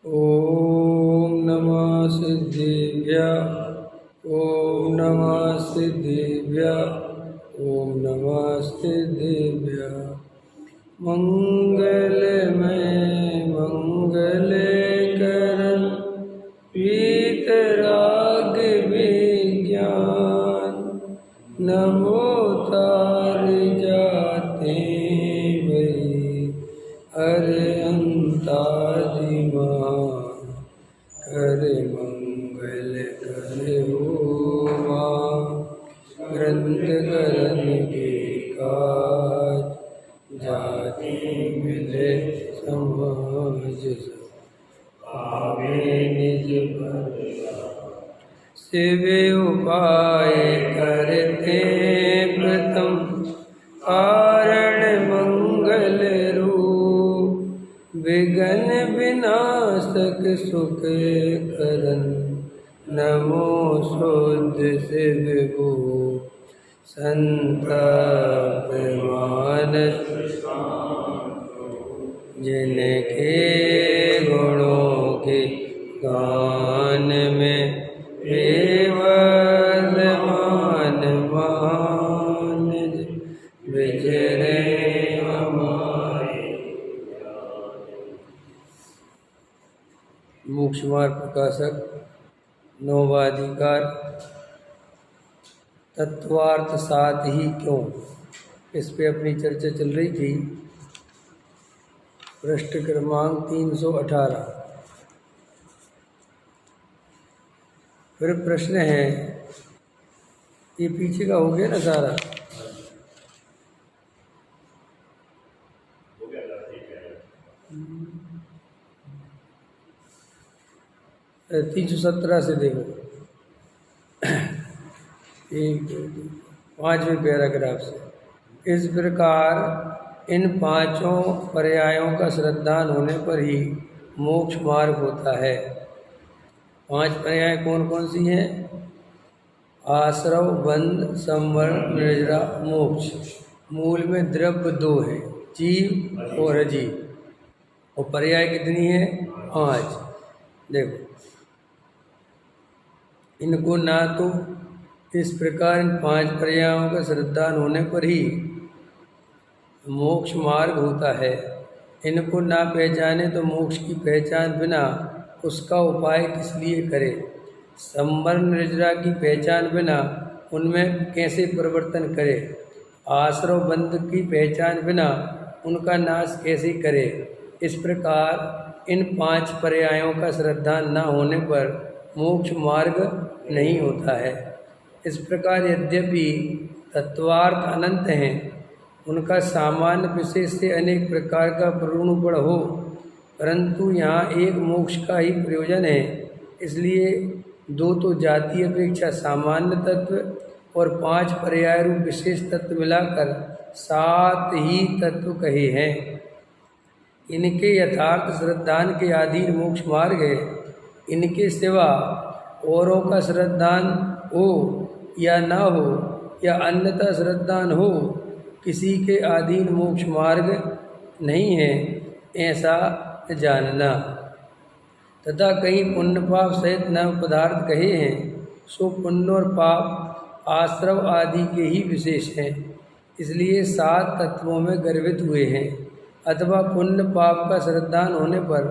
ॐ नमः सिद्धिभ्यः। ॐ नमः सिद्धिभ्यः। ॐ नमः सिद्धिभ्यः। मंगलमय मंगलकरण वीतराग विज्ञान नमो तार जाते भई अरे अंतादिमा कर मंगल करे माँ ग्रंथ करण के काज जाति मिले समाज आवे निज शिवे उपाय करते प्रथम कारण मंगल रूप विघ्न विनाशक सुख करन नमो शुद्ध शिव भू संताप मानस जिनके गुणों के गान में मान मान विजरे हमारे। मोक्ष मार्ग प्रकाशक नौवां अधिकार तत्वार्थ साथ ही क्यों, इस पे अपनी चर्चा चल रही थी। पृष्ठ क्रमांक 318। फिर प्रश्न है, ये पीछे का हो गया ना सारा, तो 317 से देखो, 5वें पैराग्राफ से। इस प्रकार इन पांचों पर्यायों का श्रद्धान होने पर ही मोक्ष मार्ग होता है। 5 पर्याय कौन कौन सी हैं? आश्रव, बंध, संवरण, निर्जरा, मोक्ष। मूल में द्रव्य 2 है, जीव और अजीव, और पर्याय कितनी है? 5। देखो, इनको ना तो इस प्रकार इन 5 पर्यायों का श्रद्धान होने पर ही मोक्ष मार्ग होता है। इनको ना पहचाने तो मोक्ष की पहचान बिना उसका उपाय किस लिए करे? संवरण निर्जरा की पहचान बिना उनमें कैसे परिवर्तन करे? आश्रव बंध की पहचान बिना उनका नाश कैसे करे? इस प्रकार इन 5 पर्यायों का श्रद्धान न होने पर मोक्ष मार्ग नहीं होता है। इस प्रकार यद्यपि तत्वार्थ अनंत हैं, उनका सामान्य विशेष से अनेक प्रकार का प्ररूपण हो, परंतु यहाँ एक मोक्ष का ही प्रयोजन है। इसलिए 2 तो जाति अपेक्षा सामान्य तत्व और 5 पर्याय रूप विशेष तत्व मिलाकर 7 ही तत्व कहे हैं। इनके यथार्थ श्रद्धान के अधीन मोक्ष मार्ग है। इनके सिवा औरों का श्रद्धान हो या ना हो, या अन्यथा श्रद्धान हो, किसी के अधीन मोक्ष मार्ग नहीं है, ऐसा जानना। तथा कहीं पुण्य पाप सहित नव पदार्थ कहे हैं, सो पुण्य और पाप आश्रव आदि के ही विशेष हैं, इसलिए 7 तत्वों में गर्भित हुए हैं। अथवा पुण्य पाप का श्रद्धान होने पर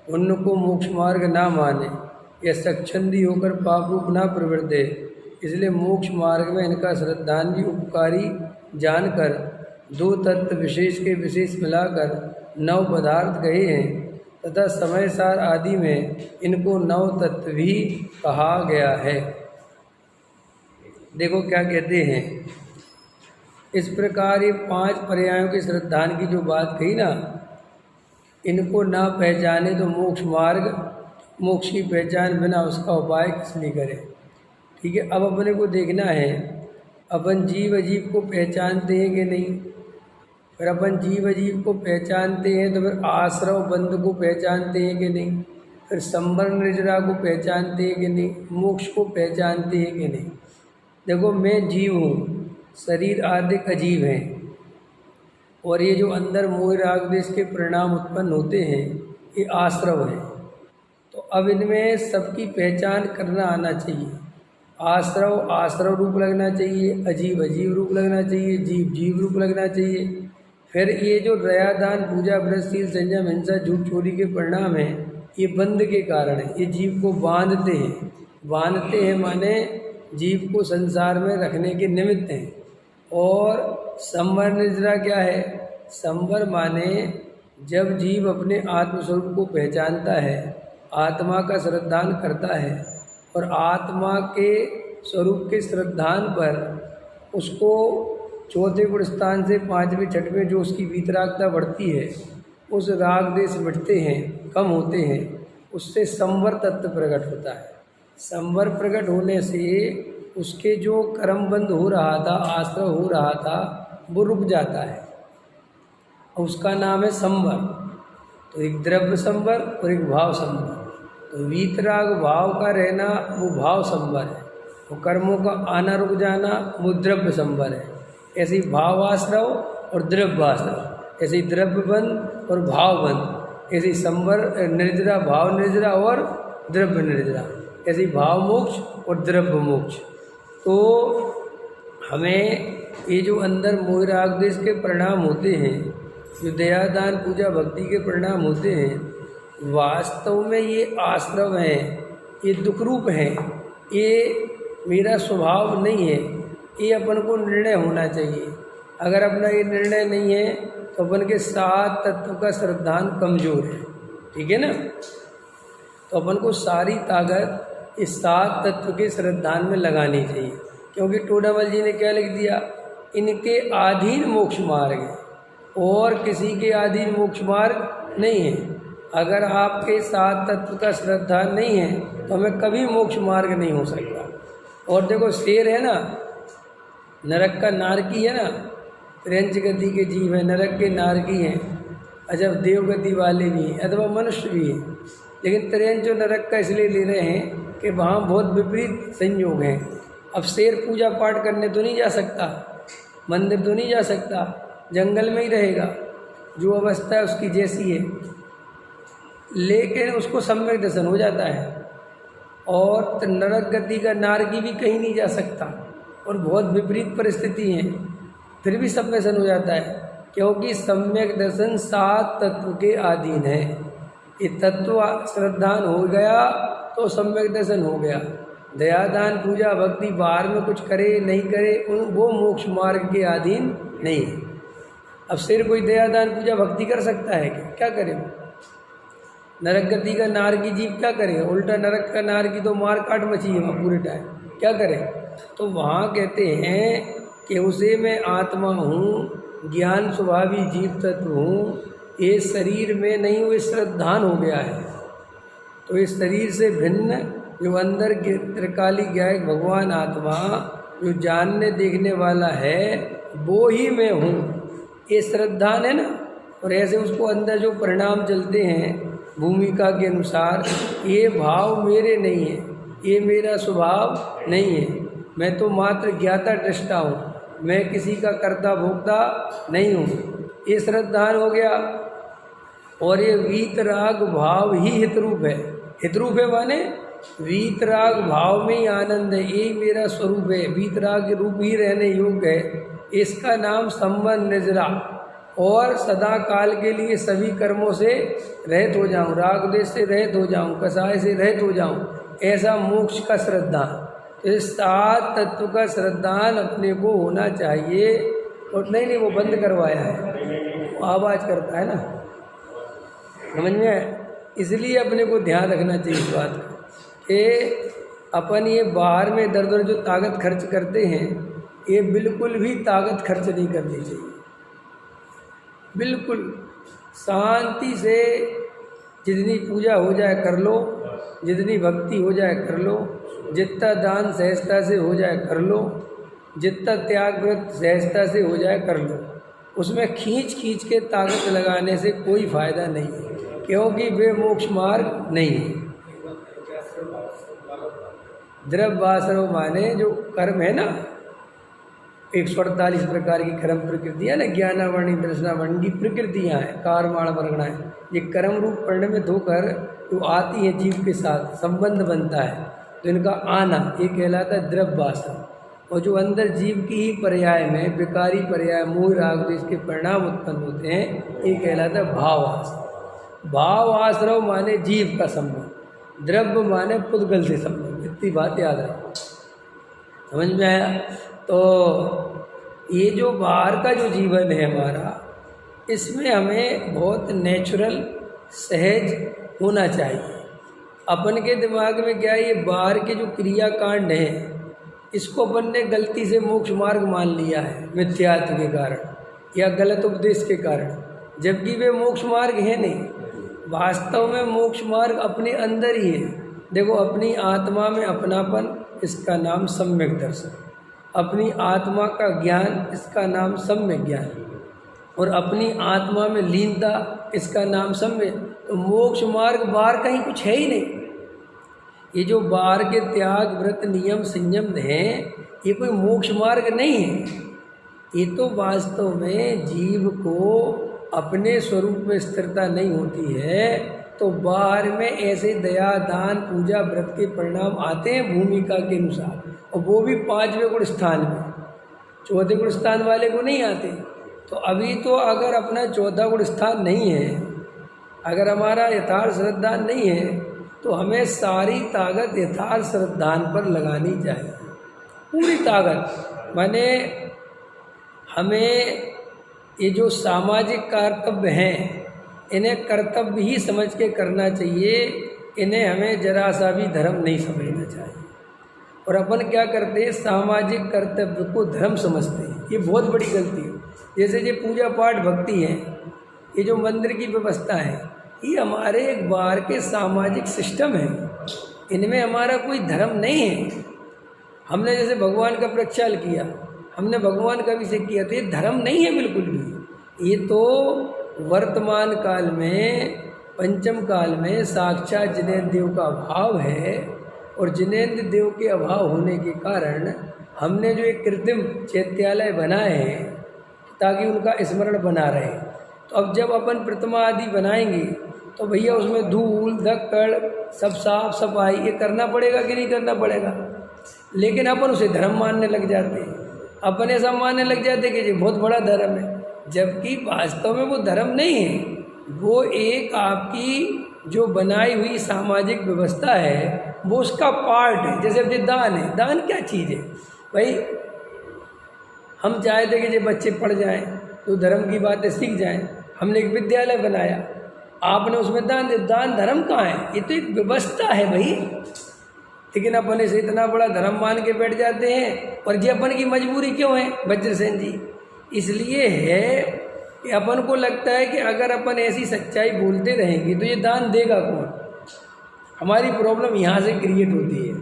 पुण्य को मोक्ष मार्ग ना माने या स्वच्छंदी होकर पाप रूप ना प्रवृत्ते, इसलिए मोक्ष मार्ग में इनका श्रद्धान भी उपकारी जानकर 2 तत्व विशेष के विशेष मिलाकर 9 पदार्थ कहे हैं, तथा समय सार आदि में इनको 9 तत्व भी कहा गया है। देखो क्या कहते हैं। इस प्रकार ये 5 पर्यायों के श्रद्धान की जो बात कही ना, इनको ना पहचाने तो मोक्ष मार्ग, मोक्ष की पहचान बिना उसका उपाय किस लिए करे? ठीक है, अब अपने को देखना है, अपन जीव अजीव को पहचानते हैं कि नहीं? फिर अपन जीव अजीव को पहचानते हैं तो फिर आश्रव बंध को पहचानते हैं कि नहीं? फिर संवरण निर्जरा को पहचानते हैं कि नहीं? मोक्ष को पहचानते हैं कि नहीं? देखो, मैं जीव हूँ, शरीर आदि अजीव हैं, और ये जो अंदर मोह राग द्वेष के परिणाम उत्पन्न होते हैं, ये आश्रव है। अब इनमें सबकी पहचान करना आना चाहिए। आश्रव आश्रव रूप लगना चाहिए, अजीब अजीब रूप लगना चाहिए, जीव जीव रूप लगना चाहिए। फिर ये जो दया दान पूजा व्रतशील संयम हिंसा झूठ चोरी के परिणाम हैं, ये बंध के कारण है। ये जीव को बांधते हैं। बांधते हैं माने जीव को संसार में रखने के निमित्त हैं। और संवर निद्रा क्या है? संवर माने जब जीव अपने आत्मस्वरूप को पहचानता है, आत्मा का श्रद्धान करता है और आत्मा के स्वरूप के श्रद्धान पर उसको चौथे गुण स्थान से पांचवें छठवें जो उसकी वीतरागता बढ़ती है, उस राग देश मिटते हैं, कम होते हैं, उससे संवर तत्व प्रकट होता है। संवर प्रकट होने से उसके जो कर्मबंध हो रहा था, आश्रय हो रहा था, वो रुक जाता है। उसका नाम है संवर। तो एक द्रव्य संवर और एक भाव संवर। तो वीतराग भाव का रहना वो भाव संवर है, वो कर्मों का आना रुक जाना वो द्रव्य संवर है। ऐसे ही भाव आश्रव और द्रव्य आश्रव, ऐसे ही द्रव्य बंध और भाव बंध, ऐसे ही संवर निर्जरा, भाव निर्जरा और द्रव्य निर्जरा, ऐसे ही भाव मोक्ष और द्रव्य मोक्ष। तो हमें ये जो अंदर मोह राग देश के परिणाम होते हैं, जो दया दान पूजा भक्ति के परिणाम होते हैं, वास्तव में ये आश्रव हैं, ये दुख रूप हैं, ये मेरा स्वभाव नहीं है। ये अपन को निर्णय होना चाहिए। अगर अपना ये निर्णय नहीं है तो अपन के सात तत्व का श्रद्धान कमजोर है। ठीक है ना? तो अपन को सारी ताकत इस सात तत्व के श्रद्धान में लगानी चाहिए। क्योंकि टोडामल जी ने क्या लिख दिया? इनके अधीन मोक्ष मार्ग है और किसी के अधीन मोक्ष मार्ग नहीं है। अगर आपके सात तत्व का श्रद्धा नहीं है तो हमें कभी मोक्ष मार्ग नहीं हो सकता। और देखो शेर है ना, नरक का नारकी है ना, त्रियंच गति के जीव है, नरक के नारकी हैं, अजब देवगति वाले भी हैं, अथवा मनुष्य भी हैं। लेकिन त्रियंच और नरक का इसलिए ले रहे हैं कि वहाँ बहुत विपरीत संयोग हैं। अब शेर पूजा पाठ करने तो नहीं जा सकता, मंदिर तो नहीं जा सकता, जंगल में ही रहेगा, जो अवस्था है उसकी जैसी है, लेकिन उसको सम्यक दर्शन हो जाता है। और नरक गति का नारकी भी कहीं नहीं जा सकता और बहुत विपरीत परिस्थिति है, फिर भी सम्यक दर्शन हो जाता है, क्योंकि सम्यक दर्शन सात तत्व के अधीन है। ये तत्व श्रद्धान हो गया तो सम्यक दर्शन हो गया। दया दान पूजा भक्ति बाहर में कुछ करे नहीं करे, वो मोक्ष मार्ग के अधीन नहीं है। अब सिर कोई दया दान पूजा भक्ति कर सकता है क्या करे? नरक गति का नारकी जीव क्या करे? उल्टा नरक का नारकी तो मार काट मची है वहाँ पूरे टाइम, क्या करे? तो वहाँ कहते हैं कि उसे मैं आत्मा हूँ, ज्ञान स्वभावी जीव तत्व हूँ, ये शरीर में नहीं, वो श्रद्धान हो गया है। तो इस शरीर से भिन्न जो अंदर के त्रिकाली ज्ञायक भगवान आत्मा जो जानने देखने वाला है, वो ही मैं हूँ, ये श्रद्धान है ना। और ऐसे उसको अंदर जो परिणाम चलते हैं भूमिका के अनुसार, ये भाव मेरे नहीं है, ये मेरा स्वभाव नहीं है, मैं तो मात्र ज्ञाता दृष्टा हूँ, मैं किसी का कर्ता भोक्ता नहीं हूँ, ये श्रद्धान हो गया। और ये वीतराग भाव ही हितरूप है। हितरूप है माने वीतराग भाव में ही आनंद है, यही मेरा स्वरूप है, वीतराग के रूप ही रहने योग्य है। इसका नाम संबंध निजरा, और सदा काल के लिए सभी कर्मों से रहित हो जाऊं, राग देश से रहित हो जाऊं, कसाय से रहित हो जाऊं, ऐसा मोक्ष का श्रद्धान। तो इस सात तत्व का श्रद्धान अपने को होना चाहिए। और नहीं वो बंद करवाया है, आवाज़ करता है ना, समझ में आए? इसलिए अपने को ध्यान रखना चाहिए इस बात का कि अपन ये बाहर में दर दर जो ताकत खर्च करते हैं, ये बिल्कुल भी ताकत खर्च नहीं करनी चाहिए। बिल्कुल शांति से जितनी पूजा हो जाए कर लो, जितनी भक्ति हो जाए कर लो, जितना दान सहजता से हो जाए कर लो, जितना त्याग व्रत सहजता से हो जाए कर लो। उसमें खींच खींच के ताकत लगाने से कोई फायदा नहीं है, क्योंकि वे मोक्ष मार्ग नहीं है। द्रव्याश्रव माने जो कर्म है ना, 148 प्रकार की कर्म प्रकृतियाँ ना, ज्ञानावर्णी दर्शनावर्णी की प्रकृतियाँ हैं, कारमाण वर्णा है। ये कर्म रूप परिणमित होकर जो आती हैं जीव के साथ संबंध बनता है, तो इनका आना ये कहलाता है द्रव्य वासना। और जो अंदर जीव की ही पर्याय में विकारी पर्याय मोह राग द्वेष के परिणाम उत्पन्न होते हैं, ये कहलाता है भाव आश्रय। भाव आश्रय माने जीव का संबंध, द्रव्य माने पुद्गल से संबंध। इतनी बात याद रखो, समझ में आया? तो ये जो बाहर का जो जीवन है हमारा, इसमें हमें बहुत नेचुरल सहज होना चाहिए। अपन के दिमाग में क्या है, ये बाहर के जो क्रियाकांड हैं इसको अपन ने गलती से मोक्ष मार्ग मान लिया है मिथ्यात्व के कारण या गलत उपदेश के कारण, जबकि वे मोक्ष मार्ग है नहीं। वास्तव में मोक्ष मार्ग अपने अंदर ही है। देखो, अपनी आत्मा में अपनापन, इसका नाम सम्यक दर्शन। अपनी आत्मा का ज्ञान, इसका नाम सम्यक ज्ञान। और अपनी आत्मा में लीनता, इसका नाम सम्यक। तो मोक्ष मार्ग बाहर कहीं कुछ है ही नहीं। ये जो बाहर के त्याग व्रत नियम संयम हैं, ये कोई मोक्ष मार्ग नहीं है। ये तो वास्तव में जीव को अपने स्वरूप में स्थिरता नहीं होती है, तो बाहर में ऐसे दया दान पूजा व्रत के परिणाम आते हैं भूमिका के अनुसार, और वो भी 5वें गुण स्थान में, 4थे गुण स्थान वाले को नहीं आते। तो अभी तो अगर अपना 4था गुण स्थान नहीं है, अगर हमारा यथार्थ श्रद्धान नहीं है, तो हमें सारी ताकत यथार्थ श्रद्धान पर लगानी चाहिए, पूरी ताकत। माने हमें ये जो सामाजिक कर्तव्य हैं, इन्हें कर्तव्य ही समझ के करना चाहिए। इन्हें हमें जरा सा भी धर्म नहीं समझना चाहिए। और अपन क्या करते हैं, सामाजिक कर्तव्य को धर्म समझते हैं। ये बहुत बड़ी गलती है। जैसे ये पूजा पाठ भक्ति है, ये जो मंदिर की व्यवस्था है, ये हमारे एक बाहर के सामाजिक सिस्टम है। इनमें हमारा कोई धर्म नहीं है। हमने जैसे भगवान का प्रक्षाल किया, हमने भगवान का अभिषेक किया, तो ये धर्म नहीं है बिल्कुल भी। ये तो वर्तमान काल में, पंचम काल में साक्षात जिनेन्द्र देव का अभाव है। और जिनेन्द्र देव के अभाव होने के कारण हमने जो एक कृत्रिम चैत्यालय बनाए हैं ताकि उनका स्मरण बना रहे। तो अब जब अपन प्रतिमा आदि बनाएंगे, तो भैया उसमें धूल धक्कड़ सब साफ सफाई ये करना पड़ेगा कि नहीं करना पड़ेगा? लेकिन अपन उसे धर्म मानने लग जाते हैं। अपन ऐसा मानने लग जाते हैं कि ये बहुत बड़ा धर्म है, जबकि वास्तव में वो धर्म नहीं है। वो एक आपकी जो बनाई हुई सामाजिक व्यवस्था है, वो उसका पार्ट है। जैसे अब ये दान है, दान क्या चीज़ है भाई? हम चाहते कि ये बच्चे पढ़ जाएं, तो धर्म की बातें सीख जाएं। हमने एक विद्यालय बनाया, आपने उसमें दान दे। दान धर्म कहाँ है? ये तो एक व्यवस्था है भाई। लेकिन अपन इसे इतना बड़ा धर्म मान के बैठ जाते हैं। और ये अपन की मजबूरी क्यों है वज्रसेन जी? इसलिए है कि अपन को लगता है कि अगर अपन ऐसी सच्चाई बोलते रहेंगे तो ये दान देगा कौन? हमारी प्रॉब्लम यहाँ से क्रिएट होती है।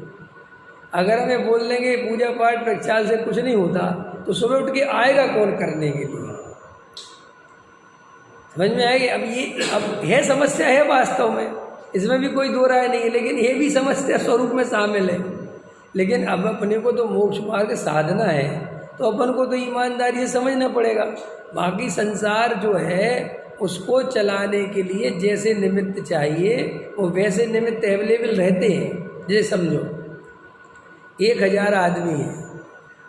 अगर हमें बोल देंगे पूजा पाठ प्रक्षाल से कुछ नहीं होता, तो सुबह उठ के आएगा कौन करने के लिए? समझ में आएगी? अब है समस्या है वास्तव में, इसमें भी कोई दो राय नहीं है, लेकिन ये भी समस्या स्वरूप में शामिल है। लेकिन अब अपने को तो मोक्ष मार्ग साधना है, तो अपन को तो ईमानदारी से समझना पड़ेगा। बाकी संसार जो है उसको चलाने के लिए जैसे निमित्त चाहिए वो वैसे निमित्त अवेलेबल रहते हैं। जैसे समझो 1000 आदमी है,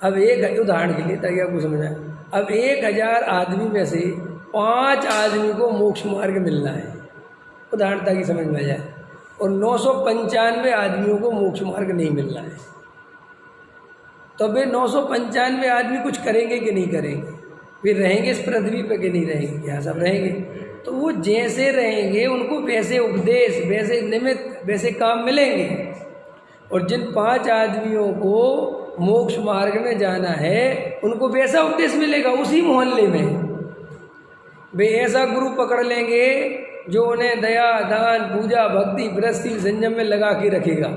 अब एक उदाहरण के लिए ताकि आपको समझ आए, अब 1000 आदमी में से 5 आदमी को मोक्ष मार्ग मिलना है, उदाहरणता की समझ में आ जाए, और 995 आदमियों को मोक्ष मार्ग नहीं मिलना है। तो वे 995 आदमी कुछ करेंगे कि नहीं करेंगे? वे रहेंगे इस पृथ्वी पे कि नहीं रहेंगे? यहाँ सब रहेंगे। तो वो जैसे रहेंगे उनको वैसे उपदेश, वैसे निमित्त, वैसे काम मिलेंगे। और जिन 5 आदमियों को मोक्ष मार्ग में जाना है उनको वैसा उपदेश मिलेगा उसी मोहल्ले में। वे ऐसा गुरु पकड़ लेंगे जो उन्हें दया दान पूजा भक्ति व्रत संयम में लगा के रखेगा,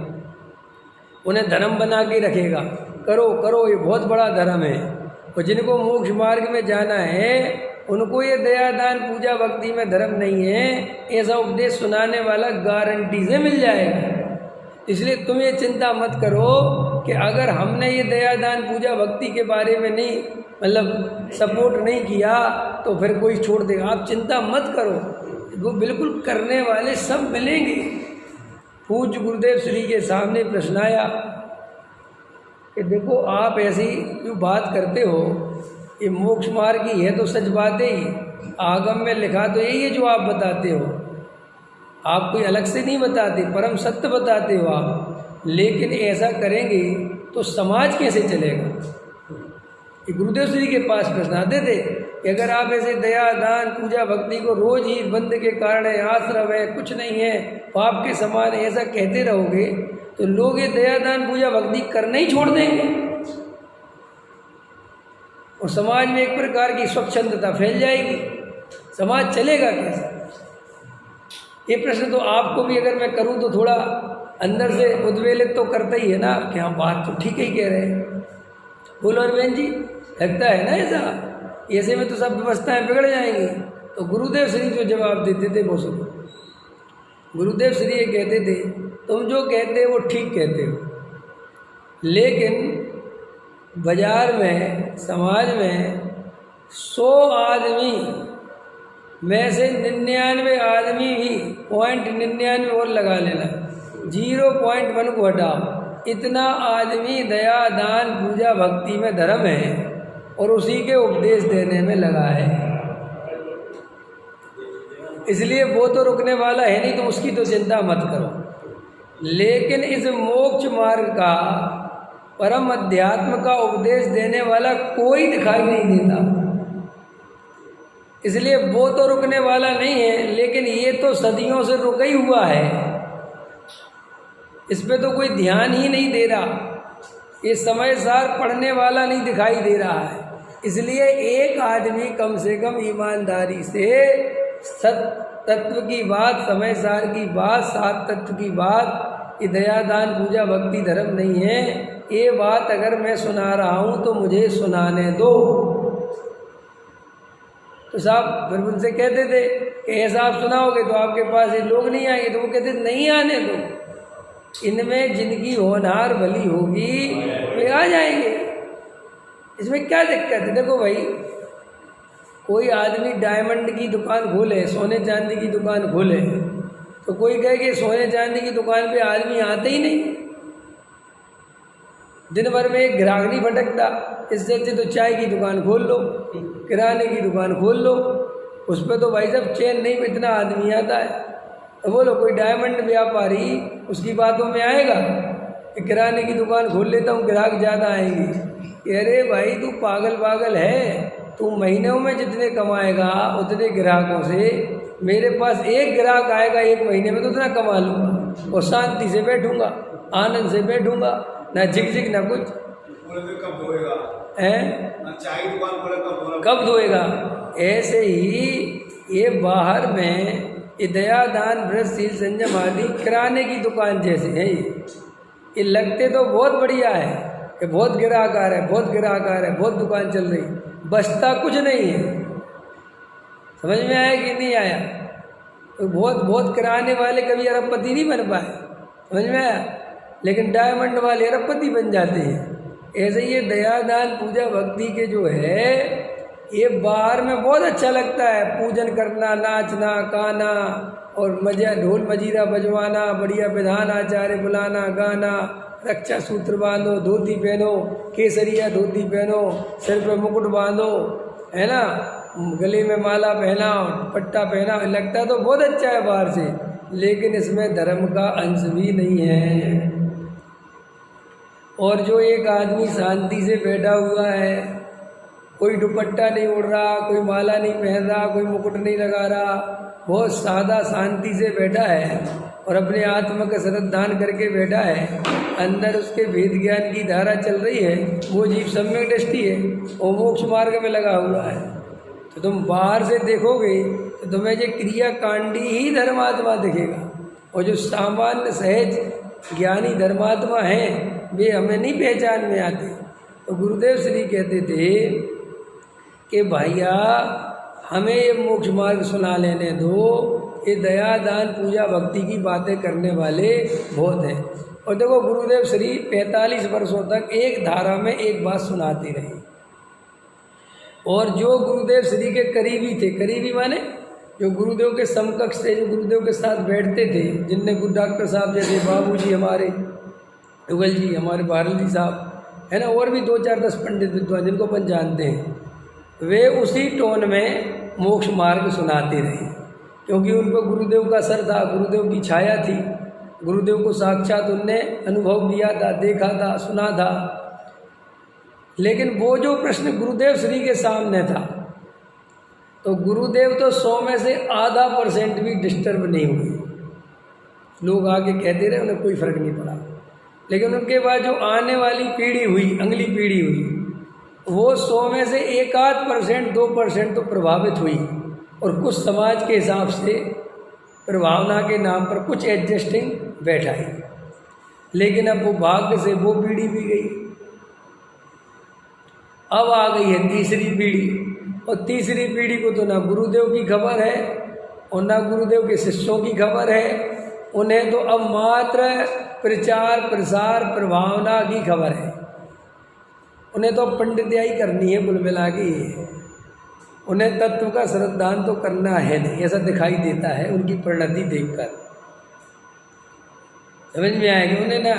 उन्हें धर्म बना के रखेगा। करो करो, ये बहुत बड़ा धर्म है। और जिनको मोक्ष मार्ग में जाना है उनको ये दया दान पूजा भक्ति में धर्म नहीं है, ऐसा उपदेश सुनाने वाला गारंटी से मिल जाएगा। इसलिए तुम ये चिंता मत करो कि अगर हमने ये दया दान पूजा भक्ति के बारे में नहीं मतलब सपोर्ट नहीं किया तो फिर कोई छोड़ देगा। आप चिंता मत करो, वो बिल्कुल करने वाले सब मिलेंगे। पूज्य गुरुदेव श्री के सामने प्रश्न आया कि देखो आप ऐसी क्यों बात करते हो, ये मोक्ष मार्ग की है तो सच बात है ही, आगम में लिखा तो यही है जो आप बताते हो, आप कोई अलग से नहीं बताते, परम सत्य बताते हो आप। लेकिन ऐसा करेंगे तो समाज कैसे चलेगा। ये गुरुदेव श्री के पास प्रश्न आते थे कि अगर आप ऐसे दया दान पूजा भक्ति को रोज ही बंद के कारण है, आश्रम है, कुछ नहीं है, पाप के समान ऐसा कहते रहोगे तो लोग ये दया दान पूजा भक्ति करना ही छोड़ देंगे और समाज में एक प्रकार की स्वच्छंदता फैल जाएगी। समाज चलेगा कैसे। ये प्रश्न तो आपको भी अगर मैं करूं तो थोड़ा अंदर से उद्वेलित तो करता ही है ना कि हम बात तो ठीक ही कह रहे हैं। बोलो अरविंद जी, लगता है ना ऐसा, ऐसे में तो सब व्यवस्थाएं बिगड़ जाएंगी। तो गुरुदेव श्री जो जवाब देते थे वो सुनो। गुरुदेव श्री ये कहते थे तुम जो कहते हो वो ठीक कहते हो, लेकिन बाजार में समाज में 100 आदमी में से 99 आदमी ही 0.99 और लगा लेना, 0.1 को हटाओ, इतना आदमी दया दान पूजा भक्ति में धर्म है और उसी के उपदेश देने में लगा है। इसलिए वो तो रुकने वाला है नहीं, तो उसकी तो चिंता मत करो। लेकिन इस मोक्ष मार्ग का परम अध्यात्म का उपदेश देने वाला कोई दिखाई नहीं देता, इसलिए वो तो रुकने वाला नहीं है। लेकिन ये तो सदियों से रुका ही हुआ है, इस पे तो कोई ध्यान ही नहीं दे रहा, ये समय सार पढ़ने वाला नहीं दिखाई दे रहा है। इसलिए एक आदमी कम से कम ईमानदारी से सत तत्व की बात, समय सार की बात, सात तत्व की बात, ये दया दान पूजा भक्ति धर्म नहीं है, ये बात अगर मैं सुना रहा हूँ तो मुझे सुनाने दो। तो साहब फिर उनसे कहते थे कि ऐसा आप सुनाओगे तो आपके पास ये लोग नहीं आएंगे, तो वो कहते नहीं आने दो, इनमें जिनकी होनहार भली होगी वे आ जाएंगे, इसमें क्या दिक्कत है। देखो भाई, कोई आदमी डायमंड की दुकान खोले, सोने चांदी की दुकान खोले, तो कोई कहे कि सोने चांदी की दुकान पे आदमी आते ही नहीं, दिन भर में एक ग्राहक नहीं भटकता, इससे अच्छे तो चाय की दुकान खोल लो, किराने की दुकान खोल लो, उस पर तो भाई साहब चैन नहीं, इतना आदमी आता है। तो बोलो कोई डायमंड व्यापारी उसकी बातों में आएगा कि किराने की दुकान खोल लेता हूँ ग्राहक ज़्यादा आएंगे। अरे भाई तू पागल है, तू महीनों में जितने कमाएगा उतने ग्राहकों से मेरे पास एक ग्राहक आएगा एक महीने में तो उतना कमा लूँगा और शांति से बैठूँगा, आनंद से बैठूँगा, ना झिकझिक ना कुछ। कब धोएगा हैं चाय की दुकान कब धोएगा। ऐसे ही ये बाहर में ये दया दान व्रत शील संयम आदि किराने की दुकान जैसे है, ये लगते तो बहुत बढ़िया है कि बहुत ग्राहक आ रहे हैं, बहुत ग्राहक आ रहे हैं, बहुत दुकान चल रही, बचता कुछ नहीं है। समझ में आया कि नहीं आया। तो बहुत किराने वाले कभी अरबपति नहीं बन पाए, समझ में आया, लेकिन डायमंड वाले अरबपति बन जाते हैं। ऐसे ये दया दान पूजा भक्ति के जो है ये बाहर में बहुत अच्छा लगता है, पूजन करना, नाचना गाना और मजा, ढोल मजीरा बजवाना, बढ़िया विधान आचार्य बुलाना, गाना, रक्षा सूत्र बांधो, धोती पहनो, केसरिया धोती पहनो, सिर पे मुकुट बांधो, है ना, गले में माला पहनाओ, पट्टा पहना, लगता तो बहुत अच्छा है बाहर से, लेकिन इसमें धर्म का अंश भी नहीं है। और जो एक आदमी शांति से बैठा हुआ है, कोई दुपट्टा नहीं ओढ़ रहा, कोई माला नहीं पहन रहा, कोई मुकुट नहीं लगा रहा, बहुत सादा शांति से बैठा है और अपने आत्मा का श्रद्धान करके बैठा है, अंदर उसके वेद ज्ञान की धारा चल रही है, वो जीव सम्यक दृष्टि है और मोक्ष मार्ग में लगा हुआ है। तो तुम बाहर से देखोगे तो तुम्हें ये क्रियाकांडी ही धर्मात्मा दिखेगा, और जो सामान्य सहज ज्ञानी धर्मात्मा हैं वे हमें नहीं पहचान में आते। तो गुरुदेव श्री कहते थे कि भैया हमें ये मोक्ष मार्ग सुना लेने दो, ये दया दान पूजा भक्ति की बातें करने वाले बहुत हैं। और देखो गुरुदेव श्री 45 वर्षों तक एक धारा में एक बात सुनाते रहे। और जो गुरुदेव श्री के करीबी थे, करीबी माने जो गुरुदेव के समकक्ष थे, जो गुरुदेव के साथ बैठते थे, जिनने डॉक्टर साहब जैसे बाबूजी हमारे युगल जी, हमारे भारल जी साहब है ना, और भी 2-4-10 पंडित विद्वान जिनको अपन जानते हैं, वे उसी टोन में मोक्ष मार्ग सुनाते रहे, क्योंकि उनको गुरुदेव का असर था, गुरुदेव की छाया थी, गुरुदेव को साक्षात उनने अनुभव किया था, देखा था, सुना था। लेकिन वो जो प्रश्न गुरुदेव श्री के सामने था, तो गुरुदेव तो 100 में से आधा % भी डिस्टर्ब नहीं हुए। लोग आके कहते रहे, उन्हें कोई फर्क नहीं पड़ा। लेकिन उनके बाद जो आने वाली पीढ़ी हुई, अगली पीढ़ी हुई, वो 100 में से 1-2% 2% तो प्रभावित हुई, और कुछ समाज के हिसाब से प्रभावना के नाम पर कुछ एडजस्टिंग बैठाई। लेकिन अब वो भाग्य से वो पीढ़ी भी गई, अब आ गई है तीसरी पीढ़ी। और तीसरी पीढ़ी को तो ना गुरुदेव की खबर है और ना गुरुदेव के शिष्यों की खबर है। उन्हें तो अब मात्र प्रचार प्रसार प्रभावना की खबर है। उन्हें तो पंडितियाई करनी है, कुल मिला के ये। उन्हें तत्व का श्रद्धांत तो करना है नहीं, ऐसा दिखाई देता है उनकी परिणति देखकर। समझ में आएगी उन्हें ना।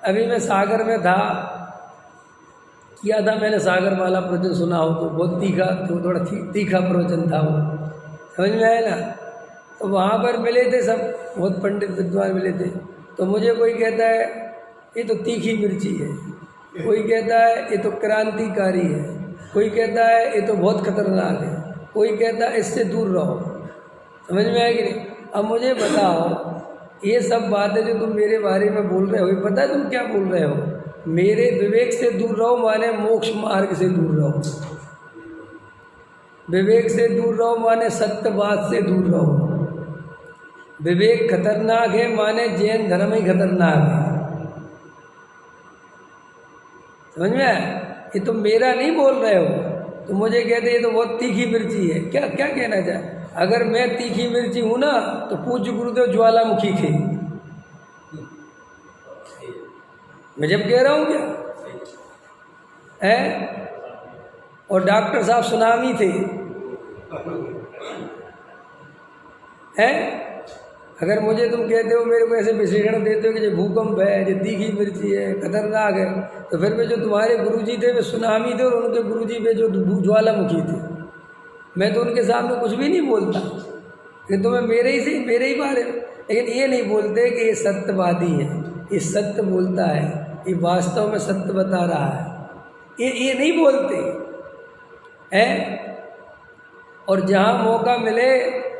अभी मैं सागर में था, किया था मैंने सागर वाला प्रवचन, सुना हो तो बहुत तीखा, तो थोड़ा तीखा प्रवचन था वो, समझ में आया ना। तो वहाँ पर मिले थे सब, बहुत पंडित विद्वान मिले थे। तो मुझे कोई कहता है ये तो तीखी मिर्ची है, कोई कहता है ये तो क्रांतिकारी है, कोई कहता है ये तो बहुत खतरनाक है, कोई कहता है इससे दूर रहो। समझ में आया कि नहीं। अब मुझे बताओ, ये सब बातें जो तुम मेरे बारे में बोल रहे हो, पता है तुम क्या बोल रहे हो? मेरे विवेक से दूर रहो माने मोक्ष मार्ग से दूर रहो। विवेक से दूर रहो माने सत्यवाद से दूर रहो। विवेक खतरनाक है माने जैन धर्म ही खतरनाक है। समझ में आया? ये तुम मेरा नहीं बोल रहे हो, तो मुझे कहते ये तो बहुत तीखी मिर्ची है। क्या क्या कहना चाहे? अगर मैं तीखी मिर्ची हूं ना, तो पूज्य गुरुदेव ज्वालामुखी थे। मैं जब कह रहा हूँ क्या है, और डॉक्टर साहब सुनामी थे हैं। अगर मुझे तुम कहते हो, मेरे को ऐसे विशेषण देते हो कि ये भूकंप है, ये तीखी मिर्ची है, खतरनाक है, तो फिर वे जो तुम्हारे गुरुजी थे वे सुनामी थे, और उनके गुरुजी वे जो ज्वालामुखी थे। मैं तो उनके सामने कुछ भी नहीं बोलता, लेकिन तुम्हें मेरे ही बारे में। लेकिन ये नहीं बोलते कि ये सत्यवादी है, ये सत्य बोलता है, ये वास्तव में सत्य बता रहा है, ये नहीं बोलते हैं। और जहाँ मौका मिले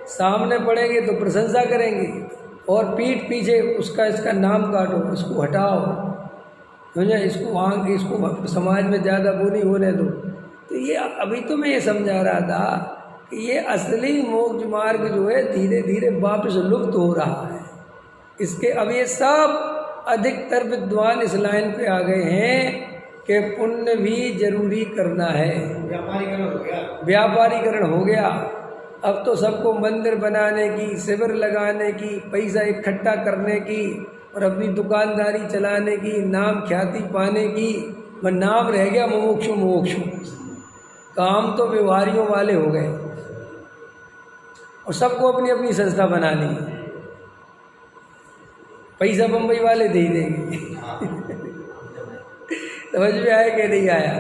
सामने पड़ेंगे तो प्रशंसा करेंगे, और पीठ पीछे उसका इसका नाम काटो, इसको हटाओ, समझे, इसको वहाँ इसको समाज में ज़्यादा वो नहीं होने दो। तो ये अभी तो मैं ये समझा रहा था कि ये असली मोक्ष मार्ग जो है धीरे धीरे वापस लुप्त हो रहा है। इसके अब ये सब अधिकतर विद्वान इस लाइन पे आ गए हैं कि पुण्य भी जरूरी करना है। व्यापारीकरण हो गया। अब तो सबको मंदिर बनाने की, शिविर लगाने की, पैसा इकट्ठा करने की, और अपनी दुकानदारी चलाने की, नाम ख्याति पाने की, वह नाम रह गया मुमुक्षु मुमुक्षु। काम तो व्यवहारियों वाले हो गए, और सबको अपनी अपनी संस्था बना ली। पैसा बम्बई वाले दे ही देंगे। समझ में आया कि नहीं आया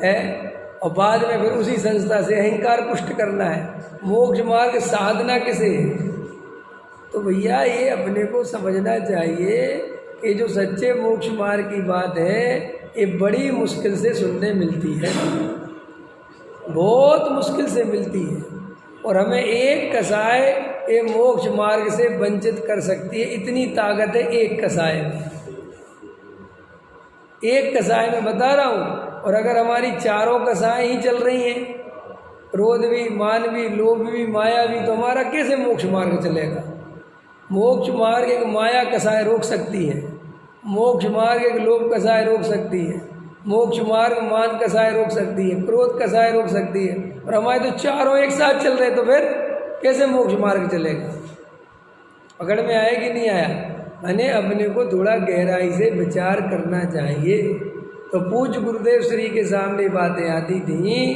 है? और बाद में फिर उसी संस्था से अहंकार पुष्ट करना है। मोक्ष मार्ग साधना किसे? तो भैया ये अपने को समझना चाहिए कि जो सच्चे मोक्ष मार्ग की बात है, ये बड़ी मुश्किल से सुनने मिलती है, बहुत मुश्किल से मिलती है। और हमें एक कसाय ये मोक्ष मार्ग से वंचित कर सकती है, इतनी ताकत है एक कसाय में। एक कसाय में बता रहा हूँ। और अगर हमारी चारों कसाएं ही चल रही हैं, क्रोध भी, मान भी, लोभ भी, माया भी, तो हमारा कैसे मोक्ष मार्ग चलेगा? मोक्ष मार्ग एक माया कसाय रोक सकती है, मोक्ष मार्ग एक लोभ कसाय रोक सकती है, मोक्ष मार्ग मान कसाय रोक सकती है, क्रोध कसाय रोक सकती है। और हमारे तो चारों एक साथ चल रहे, तो फिर कैसे मोक्ष मार्ग चलेगा? पकड़ में आया कि नहीं आया? मैंने अपने को थोड़ा गहराई से विचार करना चाहिए। तो पूज्य गुरुदेव श्री के सामने बातें आती थी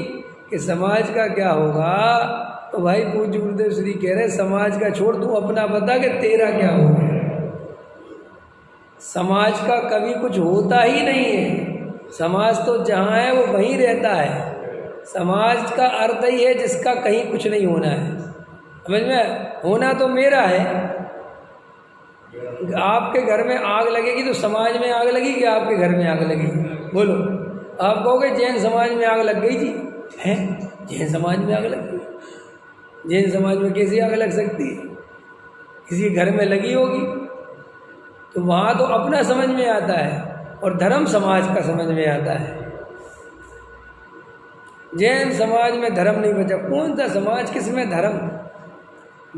कि समाज का क्या होगा, तो भाई पूज्य गुरुदेव श्री कह रहे समाज का छोड़, तू अपना बता कि तेरा क्या होगा। समाज का कभी कुछ होता ही नहीं है। समाज तो जहाँ है वो वहीं रहता है। समाज का अर्थ ही है जिसका कहीं कुछ नहीं होना है। समझ में? होना तो मेरा है। आपके घर में आग लगेगी तो समाज में आग लगेगी, आपके घर में आग लगेगी? बोलो। आप कहोगे जैन समाज में आग लग गई जी, हैं जैन समाज में आग लग गई? जैन समाज में कैसी आग लग सकती है? किसी के घर में लगी होगी। तो वहाँ तो अपना समझ में आता है और धर्म समाज का समझ में आता है। जैन समाज में धर्म नहीं बचा। कौन सा समाज, किस में धर्म?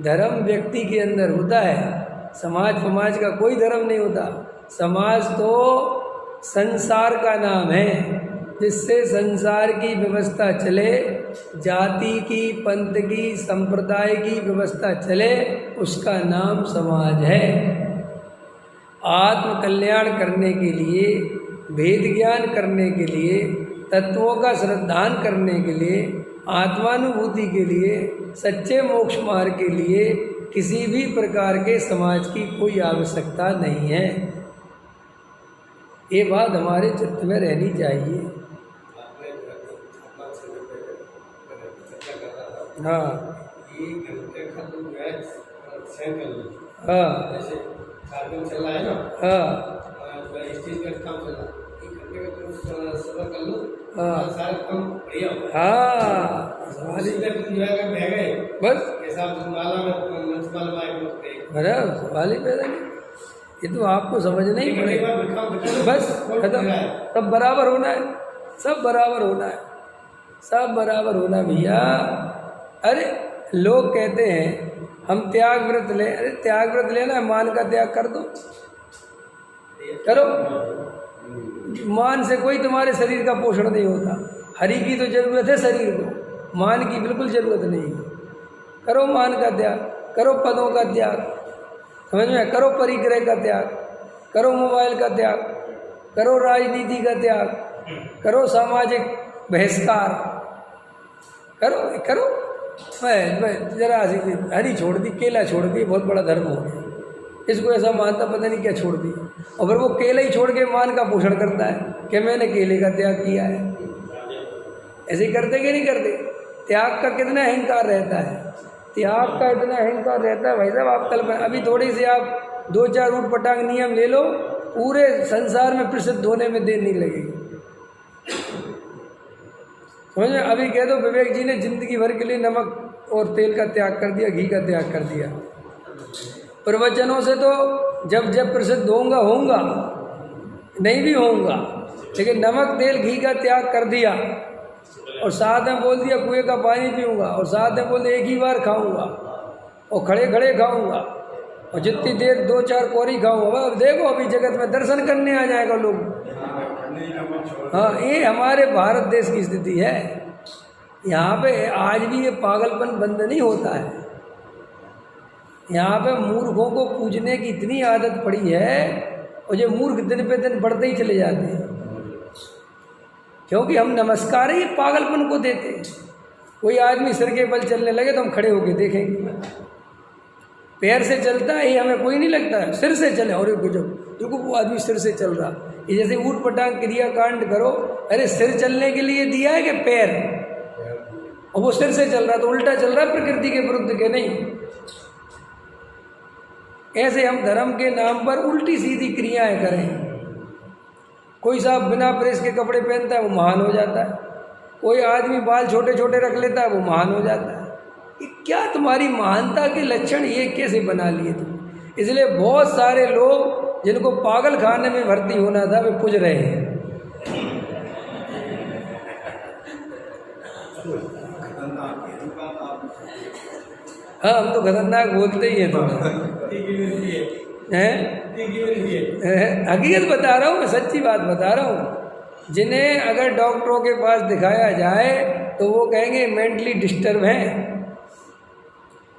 धर्म व्यक्ति के अंदर होता है, समाज का कोई धर्म नहीं होता। समाज तो संसार का नाम है, जिससे संसार की व्यवस्था चले, जाति की, पंथ की, संप्रदाय की व्यवस्था चले, उसका नाम समाज है। आत्म कल्याण करने के लिए, भेद ज्ञान करने के लिए, तत्वों का श्रद्धान करने के लिए, आत्मानुभूति के लिए, सच्चे मोक्ष मार्ग के लिए किसी भी प्रकार के समाज की कोई आवश्यकता नहीं है। ये बात हमारे चित्त में रहनी चाहिए। हाँ हाँ बस सवाल ही पैदा नहीं। ये तो आपको समझना ही पड़ेगा। बस खत्म। सब बराबर होना है, सब बराबर होना है, सब बराबर होना भैया। अरे लोग कहते हैं हम त्याग व्रत ले, अरे त्याग व्रत लेना है, मान का त्याग कर दो, करो। मान से कोई तुम्हारे शरीर का पोषण नहीं होता। हरि की तो जरूरत है शरीर को, मान की बिल्कुल जरूरत नहीं है। करो मान का त्याग, करो पदों का त्याग, समझ में? करो परिग्रह का त्याग, करो मोबाइल का त्याग, करो राजनीति का त्याग, करो सामाजिक बहिष्कार, करो करो। मैं जरा सी हरी छोड़ दी, केला छोड़ दी, बहुत बड़ा धर्म हो गया। इसको ऐसा मानता पता नहीं क्या छोड़ दिया। और फिर वो केला ही छोड़ के मान का पोषण करता है कि मैंने केले का त्याग किया है। ऐसे ही करते कि नहीं करते? त्याग का कितना अहंकार रहता है, त्याग का इतना अहंकार रहता है भाई साहब। आप कल्पना, अभी थोड़ी सी आप 2-4 ऊट पटांग नियम ले लो, पूरे संसार में प्रसिद्ध होने में देर नहीं लगेगी। समझ में? अभी कह दो विवेक जी ने जिंदगी भर के लिए नमक और तेल का त्याग कर दिया, घी का त्याग कर दिया। प्रवचनों से तो जब जब प्रसिद्ध होऊंगा, नहीं भी होऊंगा, लेकिन नमक तेल घी का त्याग कर दिया और साथ में बोल दिया कुएं का पानी पीऊँगा, और साथ में बोल दिया एक ही बार खाऊँगा और खड़े खड़े खाऊँगा, और जितनी देर 2-4 कोरी खाऊँगा। अब देखो अभी जगत में दर्शन करने आ जाएगा लोग। हाँ, ये हमारे भारत देश की स्थिति है। यहाँ पे आज भी ये पागलपन बंद नहीं होता है। यहाँ पे मूर्खों को पूजने की इतनी आदत पड़ी है, और ये मूर्ख दिन पे दिन बढ़ते ही चले जाते हैं, क्योंकि हम नमस्कार ही पागलपन को देते हैं। कोई आदमी सिर के बल चलने लगे तो हम खड़े होके देखेंगे। पैर से चलता है ये हमें कोई नहीं लगता है, सिर से चले और देखो वो आदमी सिर से चल रहा। ये जैसे ऊट पटांग क्रिया कांड करो, अरे सिर चलने के लिए दिया है कि पैर? और वो सिर से चल रहा तो उल्टा चल रहा है, प्रकृति के विरुद्ध के नहीं। ऐसे हम धर्म के नाम पर उल्टी सीधी क्रियाएं करें। कोई साहब बिना प्रेस के कपड़े पहनता है, वो महान हो जाता है। कोई आदमी बाल छोटे छोटे रख लेता है, वो महान हो जाता है। ये क्या तुम्हारी महानता के लक्षण ये कैसे बना लिए तुम? इसलिए बहुत सारे लोग जिनको पागल खाने में भर्ती होना था वे पुज रहे हैं। हाँ, हम तो खतरनाक बोलते ही हैं थोड़ा, हैं? हकीकत बता रहा हूँ मैं, सच्ची बात बता रहा हूँ। जिन्हें अगर डॉक्टरों के पास दिखाया जाए तो वो कहेंगे मेंटली डिस्टर्ब हैं।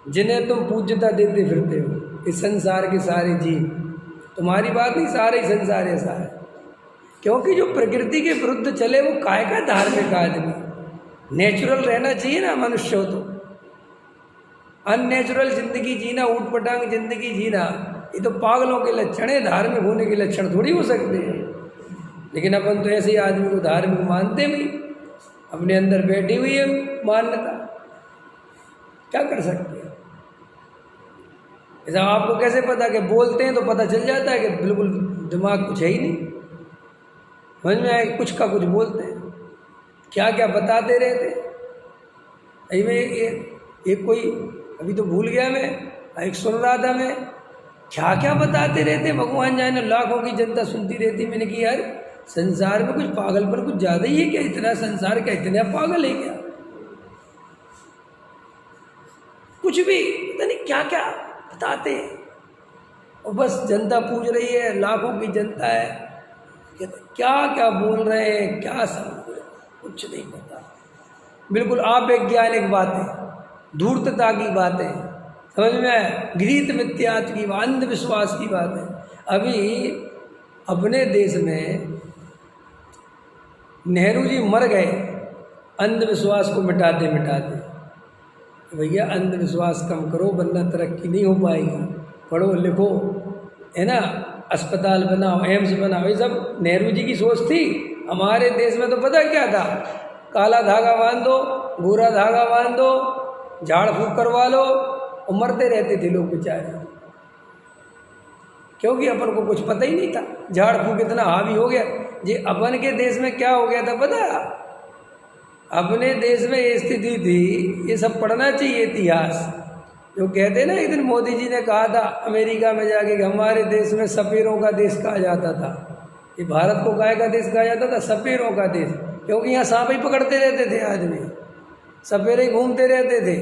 जिन्हें तुम पूज्यता देते फिरते हो, इस संसार के सारे जीव, तुम्हारी बात नहीं, सारा ही संसार ऐसा है। क्योंकि जो प्रकृति के विरुद्ध चले वो काय का धार्मिक आदमी। नेचुरल रहना चाहिए ना मनुष्य हो तो। अननेचुरल जिंदगी जीना, ऊट पटांग जिंदगी जीना, ये तो पागलों के लक्षण है, धार्मिक होने के लक्षण थोड़ी हो सकते हैं। लेकिन अपन तो ऐसे ही आदमी को धार्मिक मानते भी, अपने अंदर बैठी हुई है मान्यता, क्या कर सकते हैं। ऐसा आपको कैसे पता कि बोलते हैं तो पता चल जाता है कि बिल्कुल दिमाग कुछ है ही नहीं, समझ में आए कुछ का कुछ बोलते हैं, क्या क्या बताते रहते। अभी मैं एक कोई अभी तो भूल गया मैं, एक सुन रहा था मैं, क्या क्या बताते रहते भगवान जाने, लाखों की जनता सुनती रहती। मैंने कि यार संसार में कुछ पागलपन कुछ ज़्यादा ही है क्या, इतना संसार का इतना पागल है क्या, कुछ भी पता नहीं क्या क्या बताते हैं। और बस जनता पूछ रही है, लाखों की जनता है, क्या क्या बोल रहे हैं, क्या सब कुछ नहीं पता, बिल्कुल अवैज्ञानिक बातें, धूर्तता की बातें, समझ में आए, गृहीत मिथ्यात्व की, अंधविश्वास की बातें। अभी अपने देश में नेहरू जी मर गए अंधविश्वास को मिटाते मिटाते। भैया अंधविश्वास कम करो वरना तरक्की नहीं हो पाएगी, पढ़ो लिखो, है ना, अस्पताल बनाओ, एम्स बनाओ, ये सब नेहरू जी की सोच थी। हमारे देश में तो पता क्या था, काला धागा बांध दो, भूरा धागा बांध दो, झाड़ फूक करवा लो, और मरते रहते थे लोग बेचारे, क्योंकि अपन को कुछ पता ही नहीं था। झाड़ फूक इतना हावी हो गया। जी अपन के देश में क्या हो गया था पता, अपने देश में ये स्थिति थी, ये सब पढ़ना चाहिए इतिहास। जो कहते हैं ना, एक दिन मोदी जी ने कहा था अमेरिका में जाके कि हमारे देश में सपेरों का देश कहा जाता था। ये भारत को काय का देश कहा जाता था, सपेरों का देश, क्योंकि यहाँ सांप ही पकड़ते रहते थे आदमी, सपेरे ही घूमते रहते थे,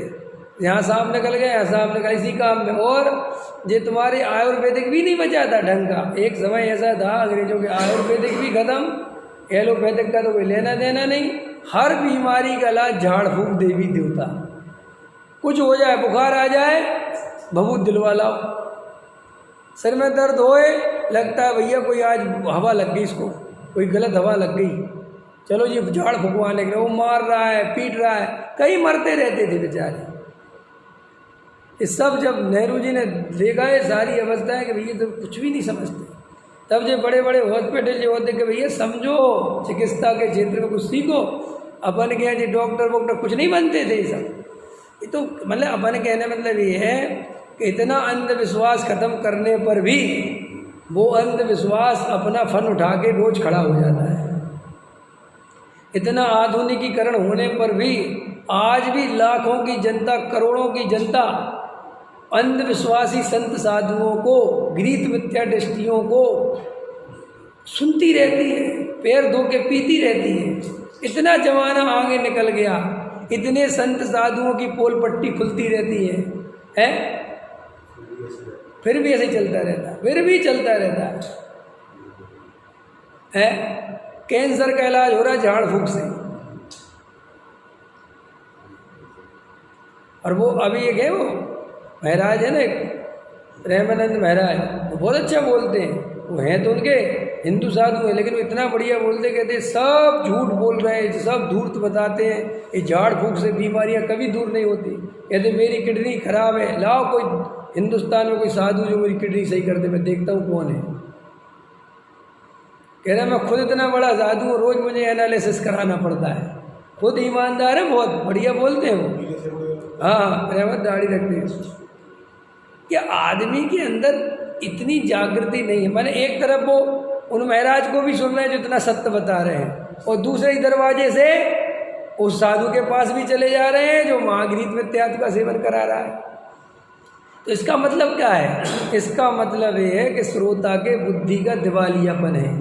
यहाँ सांप निकल गए, यहाँ सांप निकल, इसी काम में। और ये तुम्हारे आयुर्वेदिक भी नहीं बचा था ढंग का। एक समय ऐसा था अंग्रेजों के आयुर्वेदिक भी खत्म, एलोपैथिक का तो कोई लेना देना नहीं। हर बीमारी का इलाज झाड़ फूक, देवी देवता, कुछ हो जाए, बुखार आ जाए, भभूत दिलवा लाओ, सिर में दर्द होए, लगता है भैया कोई आज हवा लग गई, इसको कोई गलत हवा लग गई, चलो जी झाड़ फुकवाने के लिए। वो मार रहा है, पीट रहा है, कई मरते रहते थे बेचारे। ये सब जब नेहरू जी ने देखा है सारी अवस्था है कि भैया तो कुछ भी नहीं समझते, तब जो बड़े बड़े हॉस्पिटल जो होते कि भैया समझो, चिकित्सा के क्षेत्र में कुछ सीखो। अपन के यहाँ जी डॉक्टर वॉक्टर कुछ नहीं बनते थे ये सब। ये तो मतलब अपन कहने मतलब ये है कि इतना अंधविश्वास खत्म करने पर भी वो अंधविश्वास अपना फन उठा के रोज खड़ा हो जाता है। इतना आधुनिकीकरण होने पर भी आज भी लाखों की जनता, करोड़ों की जनता अंधविश्वासी संत साधुओं को, गृहीत मिथ्या दृष्टियों को सुनती रहती है, पैर धो के पीती रहती है। इतना जमाना आगे निकल गया, इतने संत साधुओं की पोल पट्टी खुलती रहती है, फिर भी ऐसे चलता रहता, फिर भी चलता रहता है। कैंसर का इलाज हो रहा है झाड़ फूक से। और वो अभी एक है, वो महाराज है ना, प्रेमानंद महाराज, वो बहुत अच्छा बोलते हैं। वो हैं तो उनके हिंदू साधु हैं, लेकिन वो इतना बढ़िया बोलते, कहते सब झूठ बोल रहे हैं, सब धूर्त बताते हैं, ये झाड़ फूक से बीमारियां कभी दूर नहीं होती। कहते मेरी किडनी खराब है, लाओ कोई हिंदुस्तान में कोई साधु जो मेरी किडनी सही कर दे, मैं देखता हूँ कौन है। कह रहे मैं खुद इतना बड़ा साधु हूँ, रोज मुझे एनालिसिस कराना पड़ता है, खुद ईमानदार है, बहुत बढ़िया बोलते हैं वो। हाँ, रहमत दाढ़ी रखते हैं। कि आदमी के अंदर इतनी जागृति नहीं है। मैंने एक तरफ वो उन महाराज को भी सुन रहे हैं जो इतना सत्य बता रहे हैं, और दूसरे ही दरवाजे से उस साधु के पास भी चले जा रहे हैं जो महागृहीत मिथ्यात्व का सेवन करा रहा है। तो इसका मतलब क्या है? इसका मतलब ये है कि श्रोता के बुद्धि का दिवालियापन है,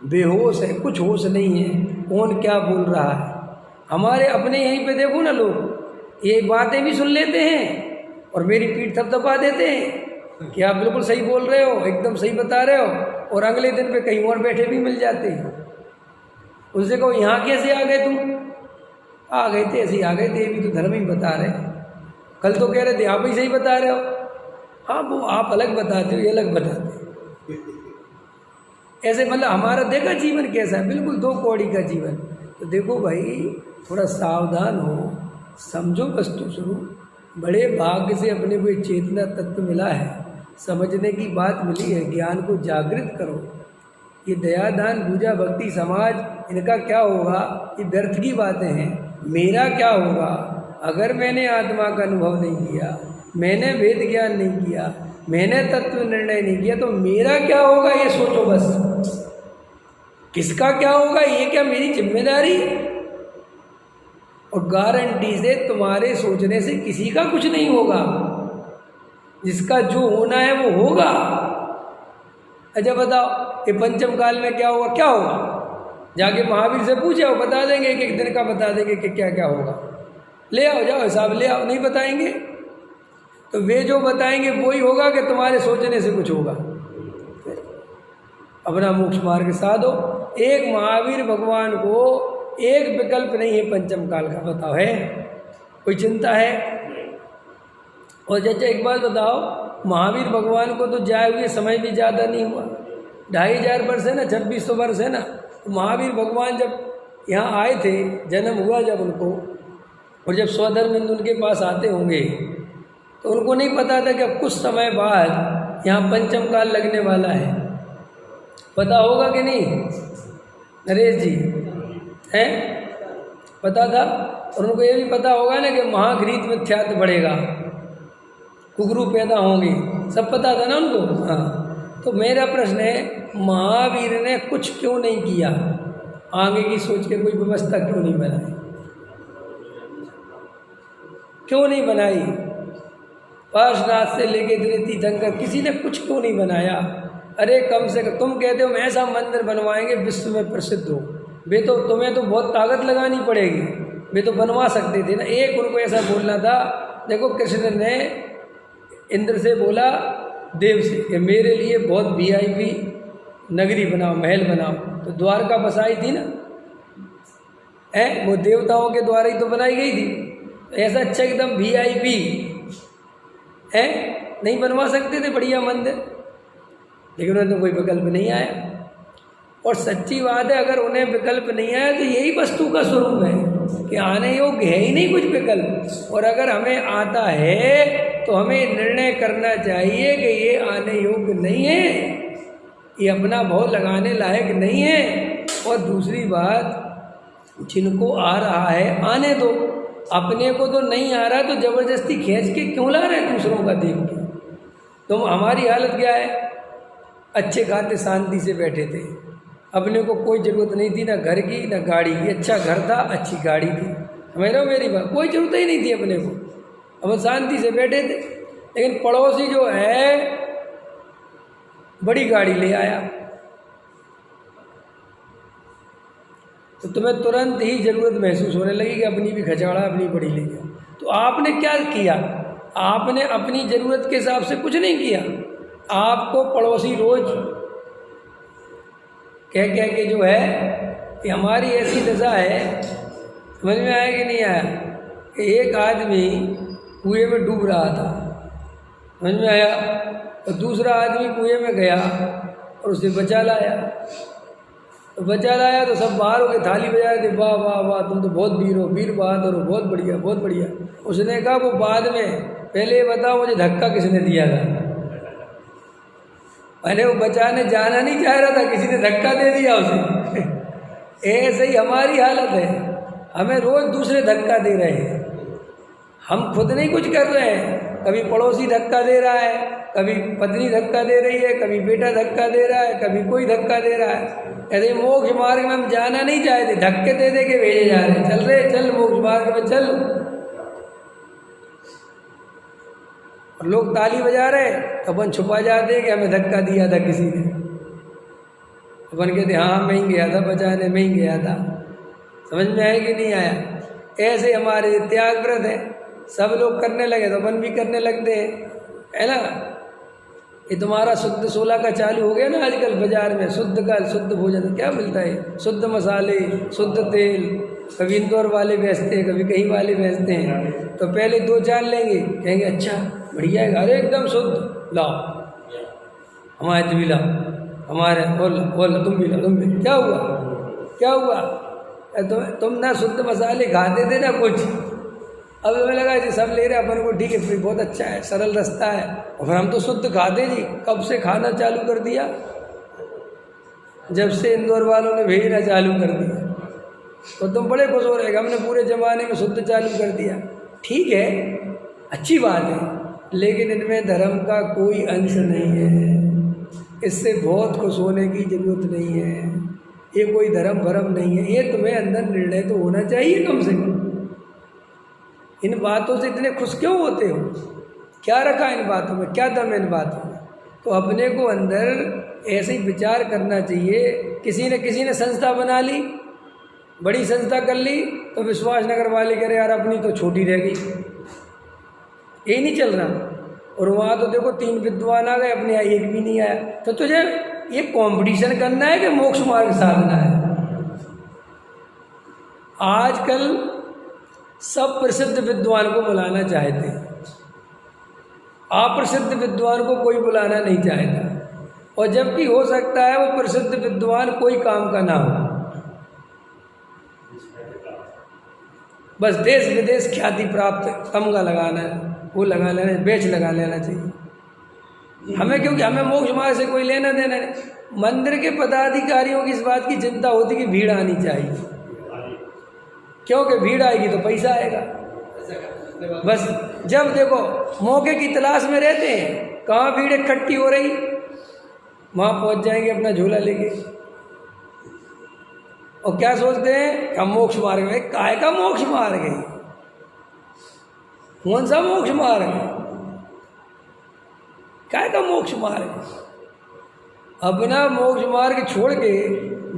बेहोश है, कुछ होश नहीं है, कौन क्या बोल रहा है। हमारे अपने यहीं पे देखो ना, लोग ये बातें भी सुन लेते हैं और मेरी पीठ थपथपा देते हैं कि आप बिल्कुल सही बोल रहे हो, एकदम सही बता रहे हो, और अगले दिन पे कहीं और बैठे भी मिल जाते हैं। उनसे कहो यहाँ कैसे आ गए तुम? आ गए थे, ऐसे ही आ गए थे, भी तो धर्म ही बता रहे। कल तो कह रहे थे आप ही सही बता रहे हो। हाँ, वो आप अलग बताते हो, ये अलग बताते हो। ऐसे मतलब हमारा देखा जीवन कैसा है, बिल्कुल दो कौड़ी का जीवन। तो देखो भाई, थोड़ा सावधान हो, समझो वस्तु स्वरूप। बड़े भाग्य से अपने को एक चेतना तत्व मिला है, समझने की बात मिली है, ज्ञान को जागृत करो। ये दया दान पूजा भक्ति समाज, इनका क्या होगा, ये व्यर्थ की बातें हैं। मेरा क्या होगा अगर मैंने आत्मा का अनुभव नहीं किया, मैंने वेद ज्ञान नहीं किया, मैंने तत्व निर्णय नहीं किया, तो मेरा क्या होगा ये सोचो बस। किसका क्या होगा ये क्या मेरी जिम्मेदारी है? और गारंटी से तुम्हारे सोचने से किसी का कुछ नहीं होगा। जिसका जो होना है वो होगा। अच्छा बताओ, ये पंचम काल में क्या होगा? क्या होगा? जाके महावीर से पूछे, वो बता देंगे, एक दिन का बता देंगे कि क्या क्या होगा। ले आओ, जाओ हिसाब ले आओ। नहीं बताएंगे तो वे जो बताएंगे वही होगा कि तुम्हारे सोचने से कुछ होगा। अपना मोक्ष मार्ग साधो। एक महावीर भगवान को एक विकल्प नहीं है पंचम काल का, बताओ है कोई चिंता है? और चाचा एक बात बताओ, महावीर भगवान को तो जाए हुए समय भी ज़्यादा नहीं हुआ, 2500 वर्ष है ना, 2600 वर्ष है ना। तो महावीर भगवान जब यहाँ आए थे, जन्म हुआ जब उनको, और जब स्वधर्मेंद्र उनके पास आते होंगे तो उनको नहीं पता था कि अब कुछ समय बाद यहाँ पंचम काल लगने वाला है। पता होगा कि नहीं नरेश जी? हैं? पता था। और उनको ये भी पता होगा ना कि महाघृत में ख्यात बढ़ेगा, कुगरू पैदा होंगे, सब पता था ना उनको। हाँ, तो मेरा प्रश्न है, महावीर ने कुछ क्यों नहीं किया? आगे की सोच के कोई व्यवस्था क्यों नहीं बनाई? क्यों नहीं बनाई? पार्श्वनाथ से लेके दिल्ली तीर्थंकर किसी ने कुछ क्यों नहीं बनाया? अरे कम से कम तुम कहते हो हम ऐसा मंदिर बनवाएंगे विश्व में प्रसिद्ध हो, वे तो तुम्हें तो बहुत ताकत लगानी पड़ेगी, वे तो बनवा सकते थे ना। एक उनको ऐसा बोलना था, देखो कृष्ण ने इंद्र से बोला, देव से, कि मेरे लिए बहुत VIP नगरी बनाओ, महल बनाओ, तो द्वारका बसाई थी ना, है वो देवताओं के द्वारा ही तो बनाई गई थी। ऐसा अच्छा एकदम VIP है, नहीं बनवा सकते थे बढ़िया मंदिर? लेकिन उन्हें तो कोई विकल्प नहीं आया। और सच्ची बात है, अगर उन्हें विकल्प नहीं आया तो यही वस्तु का स्वरूप है कि आने योग्य है ही नहीं कुछ विकल्प। और अगर हमें आता है तो हमें निर्णय करना चाहिए कि ये आने योग्य नहीं है, ये अपना भाव लगाने लायक नहीं है। और दूसरी बात, जिनको आ रहा है आने दो, अपने को तो नहीं आ रहा तो जबरदस्ती खींच के क्यों ला रहे हैं दूसरों का देख के? तुम हमारी हालत क्या है? अच्छे खाते शांति से बैठे थे, अपने को कोई ज़रूरत नहीं थी, ना घर की ना गाड़ी की। अच्छा घर था, अच्छी गाड़ी थी, समझ रहे हो मेरी बात? कोई ज़रूरत ही नहीं थी अपने को, अब शांति से बैठे थे। लेकिन पड़ोसी जो है बड़ी गाड़ी ले आया, तो तुम्हें तुरंत ही ज़रूरत महसूस होने लगी कि अपनी भी खचाड़ा अपनी बड़ी ले गया। तो आपने क्या किया? आपने अपनी ज़रूरत के हिसाब से कुछ नहीं किया। आपको पड़ोसी रोज कह कह के जो है कि हमारी ऐसी दशा है, समझ में आया कि नहीं आया? कि एक आदमी कुएं में डूब रहा था, समझ में आया? और दूसरा आदमी कुएं में गया और उसे बचा लाया। तो बचा लाया तो सब बाहर होकर थाली बजा रहे थे, वाह वाह वाह तुम तो बहुत वीर हो, वीर बहादुर हो, बहुत बढ़िया बहुत बढ़िया। उसने कहा वो बाद में, पहले बताओ मुझे धक्का किसने दिया था? पहले वो बचाने जाना नहीं चाह रहा था, किसी ने धक्का दे दिया उसे। ऐसे ही हमारी हालत है, हमें रोज दूसरे धक्का दे रहे हैं, हम खुद नहीं कुछ कर रहे हैं। कभी पड़ोसी धक्का दे रहा है, कभी पत्नी धक्का दे रही है, कभी बेटा धक्का दे रहा है, कभी कोई धक्का दे रहा है। ऐसे मोक्ष मार्ग में हम जाना नहीं चाहते, धक्के दे दे के भेजे जा रहे हैं, चल रहे चल मोक्ष मार्ग में चल। और लोग ताली बजा रहे तो अपन छुपा जाते कि हमें धक्का दिया था किसी ने। अपन कहते हाँ मैं ही गया था बचाने, मैं ही गया था। समझ में आया कि नहीं आया? ऐसे हमारे त्याग व्रत है, सब लोग करने लगे तो अपन भी करने लगते हैं, है ना? ये तुम्हारा शुद्ध 16 का चालू हो गया ना आजकल बाजार में, शुद्ध का शुद्ध भोजन क्या मिलता है? शुद्ध मसाले, शुद्ध तेल, कभी इंदौर वाले बेचते हैं, कभी कहीं वाले बेचते हैं। तो पहले 2-4 लेंगे, कहेंगे अच्छा बढ़िया है, अरे एकदम शुद्ध, लाओ हमारे तो भी लाओ, हमारे बोल तुम भी लाओ, तुम भी। क्या हुआ, क्या हुआ? तुम ना शुद्ध मसाले खाते थे ना कुछ, अब हमें लगा जी सब ले रहे अपन को, ठीक है फिर बहुत अच्छा है, सरल रास्ता है। और फिर हम तो शुद्ध खाते जी, कब से खाना चालू कर दिया? जब से इंदौर वालों ने भेजना चालू कर दिया। तो तुम बड़े खुश हो रहे कि हमने पूरे ज़माने में शुद्ध चालू कर दिया। ठीक है, अच्छी बात है, लेकिन इनमें धर्म का कोई अंश नहीं है, इससे बहुत खुश होने की ज़रूरत नहीं है। ये कोई धर्म भरम नहीं है, ये तुम्हें अंदर निर्णय तो होना चाहिए कम से कम। इन बातों से इतने खुश क्यों होते हो? क्या रखा इन बातों में, क्या दम है इन बातों में? तो अपने को अंदर ऐसे ही विचार करना चाहिए। किसी ने संस्था बना ली, बड़ी संस्था कर ली, तो विश्वास नगर वाले कह रहे यार अपनी तो छोटी रह गई, यही नहीं चल रहा। और वहाँ तो देखो 3 विद्वान आ गए, अपने यहाँ एक भी नहीं आया। तो तुझे ये कंपटीशन करना है कि मोक्ष मार्ग साधना है? आजकल सब प्रसिद्ध विद्वान को बुलाना चाहते हैं, अप्रसिद्ध विद्वान को कोई बुलाना नहीं चाहता। और जबकि हो सकता है वो प्रसिद्ध विद्वान कोई काम का ना हो, बस देश विदेश ख्याति प्राप्त तमगा लगाना है, वो लगा लेना, बेच लगा लेना चाहिए हमें, क्योंकि हमें मोक्ष मार्ग से कोई लेना देना नहीं। मंदिर के पदाधिकारियों की इस बात की चिंता होती कि भीड़ आनी चाहिए, क्योंकि भीड़ आएगी तो पैसा आएगा। बस जब देखो मौके की तलाश में रहते हैं, कहाँ भीड़ इकट्ठी हो रही, वहाँ पहुँच जाएंगे अपना झोला लेके। और क्या सोचते हैं, हम मोक्ष मार्ग में, काहे का मोक्ष मार्ग है? कौन सा मोक्ष मार्ग है? काहे का मोक्ष मार्ग? अपना मोक्ष मार्ग छोड़ के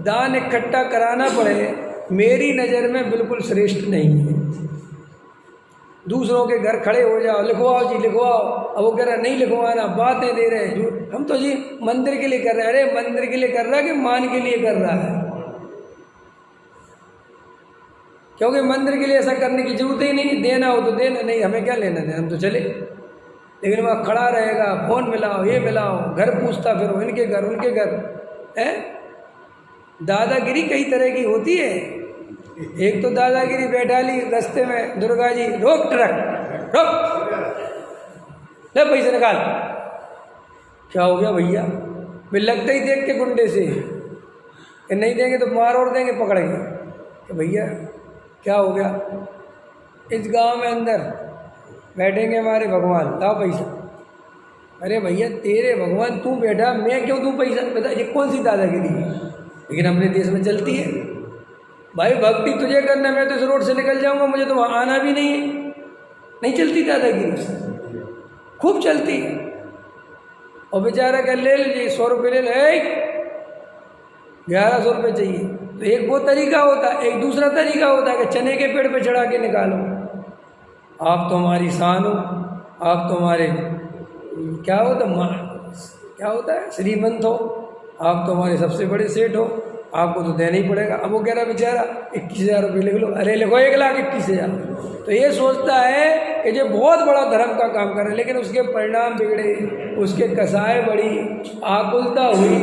दान इकट्ठा कराना पड़े, मेरी नज़र में बिल्कुल श्रेष्ठ नहीं है। दूसरों के घर खड़े हो जाओ, लिखवाओ जी लिखवाओ, अब वो कह रहा नहीं लिखवाना, बातें दे रहे हैं, हम तो जी मंदिर के लिए कर रहे हैं। अरे मंदिर के लिए कर रहा है कि मान के लिए कर रहा है? क्योंकि मंदिर के लिए ऐसा करने की जरूरत ही नहीं, देना हो तो देना, नहीं हमें क्या लेना देना, हम तो चले। लेकिन वहाँ खड़ा रहेगा, फ़ोन मिलाओ, ये मिलाओ, घर पूछता फिर इनके घर उनके घर है। दादागिरी कई तरह की होती है। एक तो दादागिरी बैठा ली रास्ते में, दुर्गा जी रोक ट्रक, रोक, ले पैसे निकाल। क्या हो गया भैया? मैं लगता ही देख के गुंडे से, नहीं देंगे तो मार और देंगे पकड़ेंगे। कि भैया क्या हो गया? इस गांव में अंदर बैठेंगे हमारे भगवान, लाओ पैसा। अरे भैया तेरे भगवान तू बैठा, मैं क्यों दूँ पैसा? बता ये कौन सी दादागिरी है? लेकिन अपने देश में चलती है। भाई भक्ति तुझे करना, मैं तो इस रोड से निकल जाऊंगा, मुझे तो वहाँ आना भी नहीं है। नहीं चलती दादागिरी, खूब चलती है। और बेचारा क्या ले लीजिए 100 रुपये ले ले, 1100 रुपये चाहिए। तो एक वो तरीका होता है, एक दूसरा तरीका होता है कि चने के पेड़ पे चढ़ा के निकालो। आप तो हमारी शान हो, आप तो हमारे क्या होता है श्रीमंत हो, आप तो हमारे सबसे बड़े सेठ हो, आपको तो देना ही पड़ेगा। अब वो कह रहा बेचारा 21,000 रुपये लिख लो। अरे लिखो 1,21,000। तो ये सोचता है कि जो बहुत बड़ा धर्म का काम कर रहा है, लेकिन उसके परिणाम बिगड़े, उसके कसाई बढ़ी, आकुलता हुई।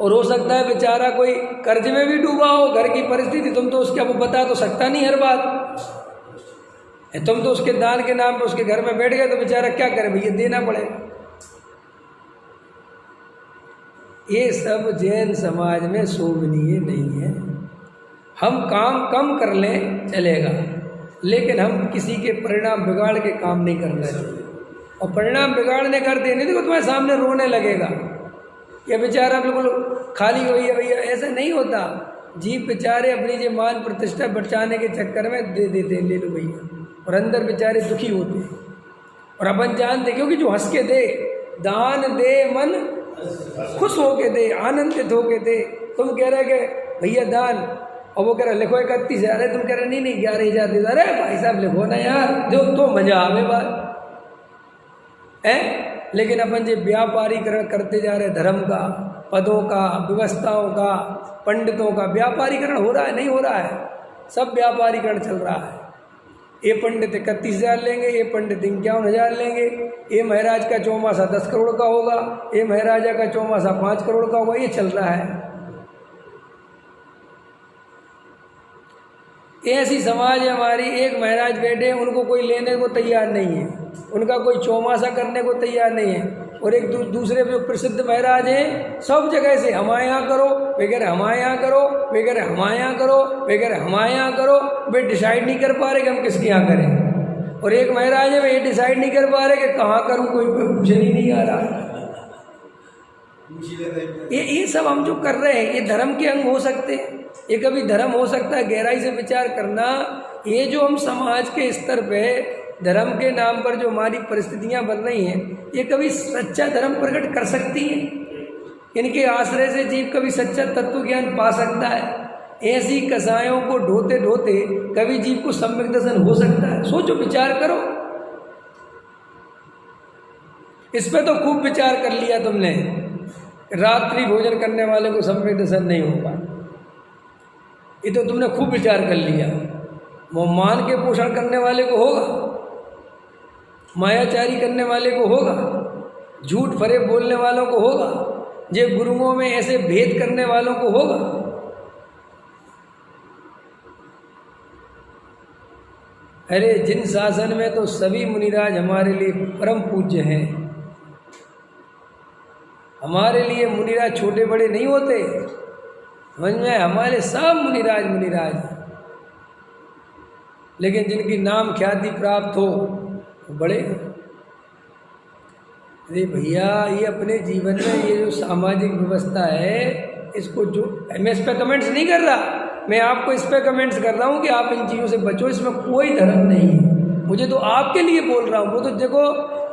और हो सकता है बेचारा कोई कर्ज में भी डूबा हो, घर की परिस्थिति, तुम तो उसके अब बता तो सकता नहीं हर बात, तुम तो उसके दान के नाम पर उसके घर में बैठ गए, तो बेचारा क्या करे भैया, देना पड़ेगा। ये सब जैन समाज में शोभनीय नहीं है। हम काम कम कर लें चलेगा, लेकिन हम किसी के परिणाम बिगाड़ के काम नहीं करना चाहिए। और परिणाम बिगाड़ने कर देने देखो तुम्हारे सामने रोने लगेगा, ये बेचारा बिल्कुल खाली हो भैया, ऐसा नहीं होता। जीव बेचारे अपनी जो मान प्रतिष्ठा बचाने के चक्कर में दे देते हैं, ले लो भैया, और अंदर बेचारे दुखी होते हैं। और अपन जानते क्योंकि जो हंस के दे, दान दे मन खुश होके दे, आनंदित होके दे। तुम कह रहे कि भैया दान, और वो कह रहा लिखो 31,000, अरे तुम कह रहे नहीं 11,000 दे। अरे भाई साहब लिखो ना यार, जो तो मजा आवे बात है। लेकिन अपन जो व्यापारीकरण करते जा रहे धर्म का, पदों का, व्यवस्थाओं का, पंडितों का व्यापारीकरण हो रहा है, नहीं हो रहा है, सब व्यापारीकरण चल रहा है। ये पंडित 31,000 लेंगे, ये पंडित 51,000 लेंगे, ये महाराज का चौमासा 10 करोड़ का होगा, ये महाराजा का चौमासा 5 करोड़ का होगा। ये चल रहा है। ऐसी समाज है हमारी। एक महाराज बैठे हैं, उनको कोई लेने को तैयार नहीं है, उनका कोई चौमासा करने को तैयार नहीं है। और एक दूसरे जो प्रसिद्ध महाराज हैं, सब जगह से हमारे यहाँ करो, वगैरह हमारे यहाँ करो, वगैरह हमारे यहाँ करो, वगैरह हमारे यहाँ करो। वे डिसाइड नहीं कर पा रहे कि हम किसके यहाँ करें। और एक महाराज है, वे ये डिसाइड नहीं कर पा रहे कि कहाँ करूँ, कोई मुझे नहीं आ रहा। ये सब हम जो कर रहे हैं, ये धर्म के अंग हो सकते हैं। ये कभी धर्म हो सकता है। गहराई से विचार करना। ये जो हम समाज के स्तर पे धर्म के नाम पर जो हमारी परिस्थितियां बन रही हैं, ये कभी सच्चा धर्म प्रकट कर सकती हैं। इनके आश्रय से जीव कभी सच्चा तत्व ज्ञान पा सकता है। ऐसी कसायों को ढोते ढोते कभी जीव को सम्यक दर्शन हो सकता है। सोचो, विचार करो। इस पे तो खूब विचार कर लिया तुमने। रात्रि भोजन करने वाले को सम्यक दर्शन नहीं होगा, ये तो तुमने खूब विचार कर लिया। वो मान के पोषण करने वाले को होगा, मायाचारी करने वाले को होगा, झूठ फरेब बोलने वालों को होगा, जे गुरुओं में ऐसे भेद करने वालों को होगा। अरे जिन शासन में तो सभी मुनिराज हमारे लिए परम पूज्य हैं। हमारे लिए मुनिराज छोटे बड़े नहीं होते, समझ में? हमारे सब मुनिराज मुनिराज हैं। लेकिन जिनकी नाम ख्याति प्राप्त हो वो बड़े। अरे भैया, ये अपने जीवन में ये जो सामाजिक व्यवस्था है, इसको जो मैं इस पर कमेंट्स नहीं कर रहा, मैं आपको इस पर कमेंट्स कर रहा हूँ कि आप इन चीज़ों से बचो। इसमें कोई धर्म नहीं है। मुझे तो आपके लिए बोल रहा हूँ। वो तो देखो,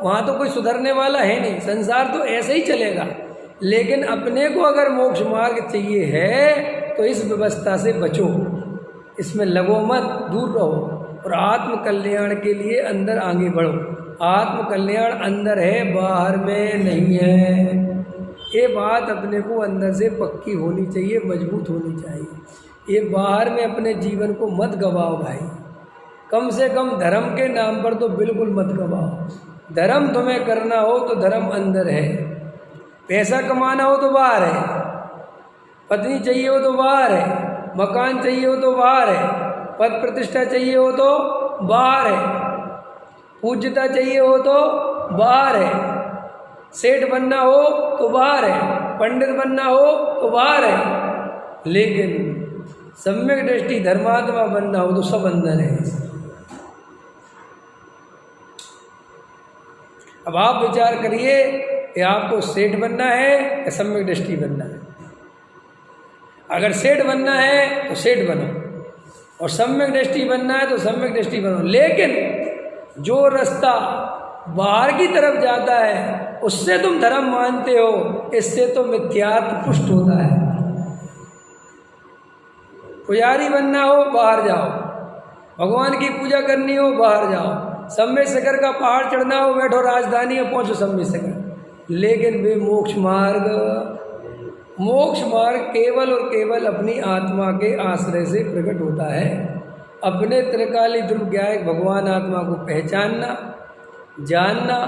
वहाँ तो कोई सुधरने वाला है नहीं, संसार तो ऐसे ही चलेगा। लेकिन अपने को अगर मोक्ष मार्ग चाहिए है तो इस व्यवस्था से बचो, इसमें लगो मत, दूर रहो और आत्म कल्याण के लिए अंदर आगे बढ़ो। आत्म कल्याण अंदर है, बाहर में नहीं है। ये बात अपने को अंदर से पक्की होनी चाहिए, मजबूत होनी चाहिए। ये बाहर में अपने जीवन को मत गवाओ भाई। कम से कम धर्म के नाम पर तो बिल्कुल मत गवाओ। धर्म तुम्हें करना हो तो धर्म अंदर है। पैसा कमाना हो तो बाहर है, पत्नी चाहिए हो तो बाहर है, मकान चाहिए हो तो बाहर है, पद प्रतिष्ठा चाहिए हो तो बाहर है, पूज्यता चाहिए हो तो बाहर है, सेठ बनना हो तो बाहर है, पंडित बनना हो तो बाहर है। लेकिन सम्यक दृष्टि धर्मात्मा बनना हो तो सब अंदर है। अब आप विचार करिए कि आपको सेठ बनना है या सम्यक दृष्टि बनना है। अगर सेठ बनना है तो सेठ बनो, और सम्यक दृष्टि बनना है तो सम्यक दृष्टि बनो। लेकिन जो रास्ता बाहर की तरफ जाता है उससे तुम धर्म मानते हो, इससे तो मिथ्यात्व पुष्ट होता है। पुजारी बनना हो बाहर जाओ, भगवान की पूजा करनी हो बाहर जाओ, सम्य शिखर का पहाड़ चढ़ना हो बैठो राजधानी में पहुंचो सम्य शिखर। लेकिन वे मोक्ष मार्ग केवल और केवल अपनी आत्मा के आश्रय से प्रकट होता है। अपने त्रिकाली ध्रुव ज्ञायक भगवान आत्मा को पहचानना, जानना,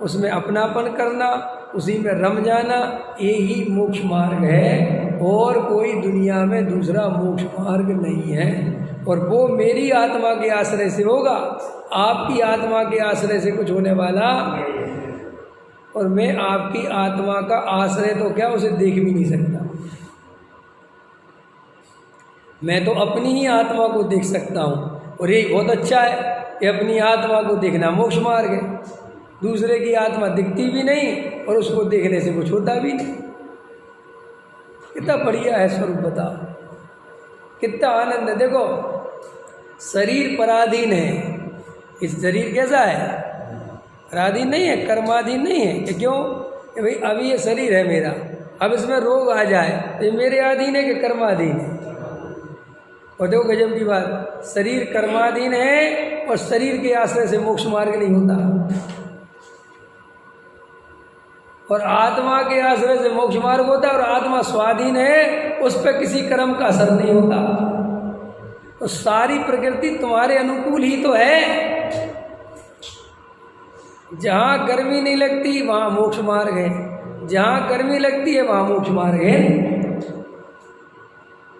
उसमें अपनापन करना, उसी में रम जाना, यही मोक्ष मार्ग है। और कोई दुनिया में दूसरा मोक्ष मार्ग नहीं है। और वो मेरी आत्मा के आश्रय से होगा, आपकी आत्मा के आश्रय से कुछ होने वाला। और मैं आपकी आत्मा का आश्रय तो क्या, उसे देख भी नहीं सकता। मैं तो अपनी ही आत्मा को देख सकता हूँ। और यही बहुत अच्छा है कि अपनी आत्मा को देखना मोक्ष मार्ग है। दूसरे की आत्मा दिखती भी नहीं और उसको देखने से कुछ होता भी नहीं। कितना बढ़िया है स्वरूप, बताओ कितना आनंद है। देखो, शरीर पराधीन है। इस शरीर कैसा है? पराधीन नहीं है, कर्माधीन नहीं है। कि क्यों? कि भाई अभी ये शरीर है मेरा, अब इसमें रोग आ जाए तो ये मेरे अधीन है कि कर्माधीन है? और देखो गजब की बात, शरीर कर्माधीन है और शरीर के आश्रय से मोक्ष मार्ग नहीं होता। और आत्मा के आश्रय से मोक्ष मार्ग होता है। और आत्मा स्वाधीन है, उस पर किसी कर्म का असर नहीं होता। तो सारी प्रकृति तुम्हारे अनुकूल ही तो है। जहाँ गर्मी नहीं लगती वहाँ मोक्ष मार्ग है, जहाँ गर्मी लगती है वहाँ मोक्ष मार्ग है।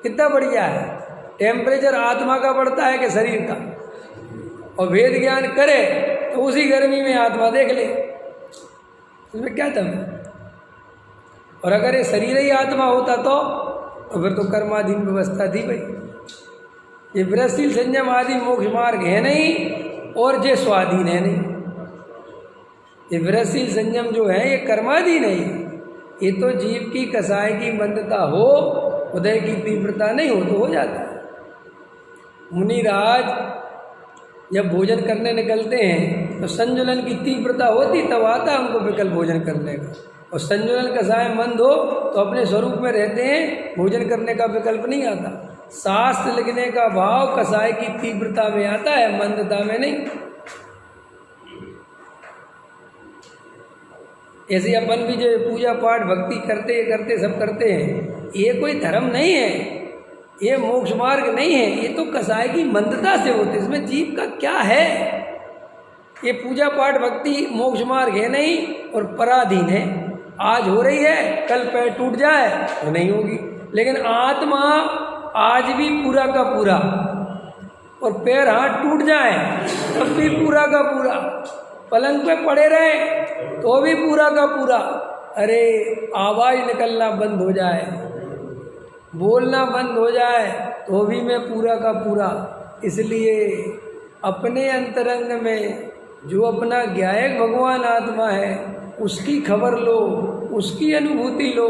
कितना बढ़िया है। टेम्परेचर आत्मा का बढ़ता है कि शरीर का? और वेद ज्ञान करे तो उसी गर्मी में आत्मा देख ले, उसमें क्या दम है? और अगर ये शरीर ही आत्मा होता तो फिर तो कर्माधीन व्यवस्था थी भाई। ये वृत्तिशील संयम आदि मोक्ष मार्ग है नहीं और ये स्वाधीन है नहीं। ये वृत्तिशील संयम जो है ये कर्माधीन है। ये तो जीव की कसाय की मंदता हो, उदय की तीव्रता नहीं हो तो हो जाता है। मुनिराज जब भोजन करने निकलते हैं तो संजुलन की तीव्रता होती तब आता है उनको विकल्प भोजन करने का। और संजुलन कसाय मंद हो तो अपने स्वरूप में रहते हैं, भोजन करने का विकल्प नहीं आता। शास्त्र लिखने का भाव कसाय की तीव्रता में आता है, मंदता में नहीं। ऐसे अपन भी जो पूजा पाठ भक्ति करते सब करते हैं, ये कोई धर्म नहीं है, ये मोक्ष मार्ग नहीं है, ये तो कसाय की मंदता से होते। इसमें जीव का क्या है? ये पूजा पाठ भक्ति मोक्ष मार्ग है नहीं और पराधीन है। आज हो रही है, कल पैर टूट जाए तो नहीं होगी। लेकिन आत्मा आज भी पूरा का पूरा, और पैर हाथ टूट जाए तब भी पूरा का पूरा, पलंग पे पड़े रहे तो भी पूरा का पूरा। अरे आवाज़ निकलना बंद हो जाए, बोलना बंद हो जाए तो भी मैं पूरा का पूरा। इसलिए अपने अंतरंग में जो अपना ज्ञायक भगवान आत्मा है उसकी खबर लो, उसकी अनुभूति लो।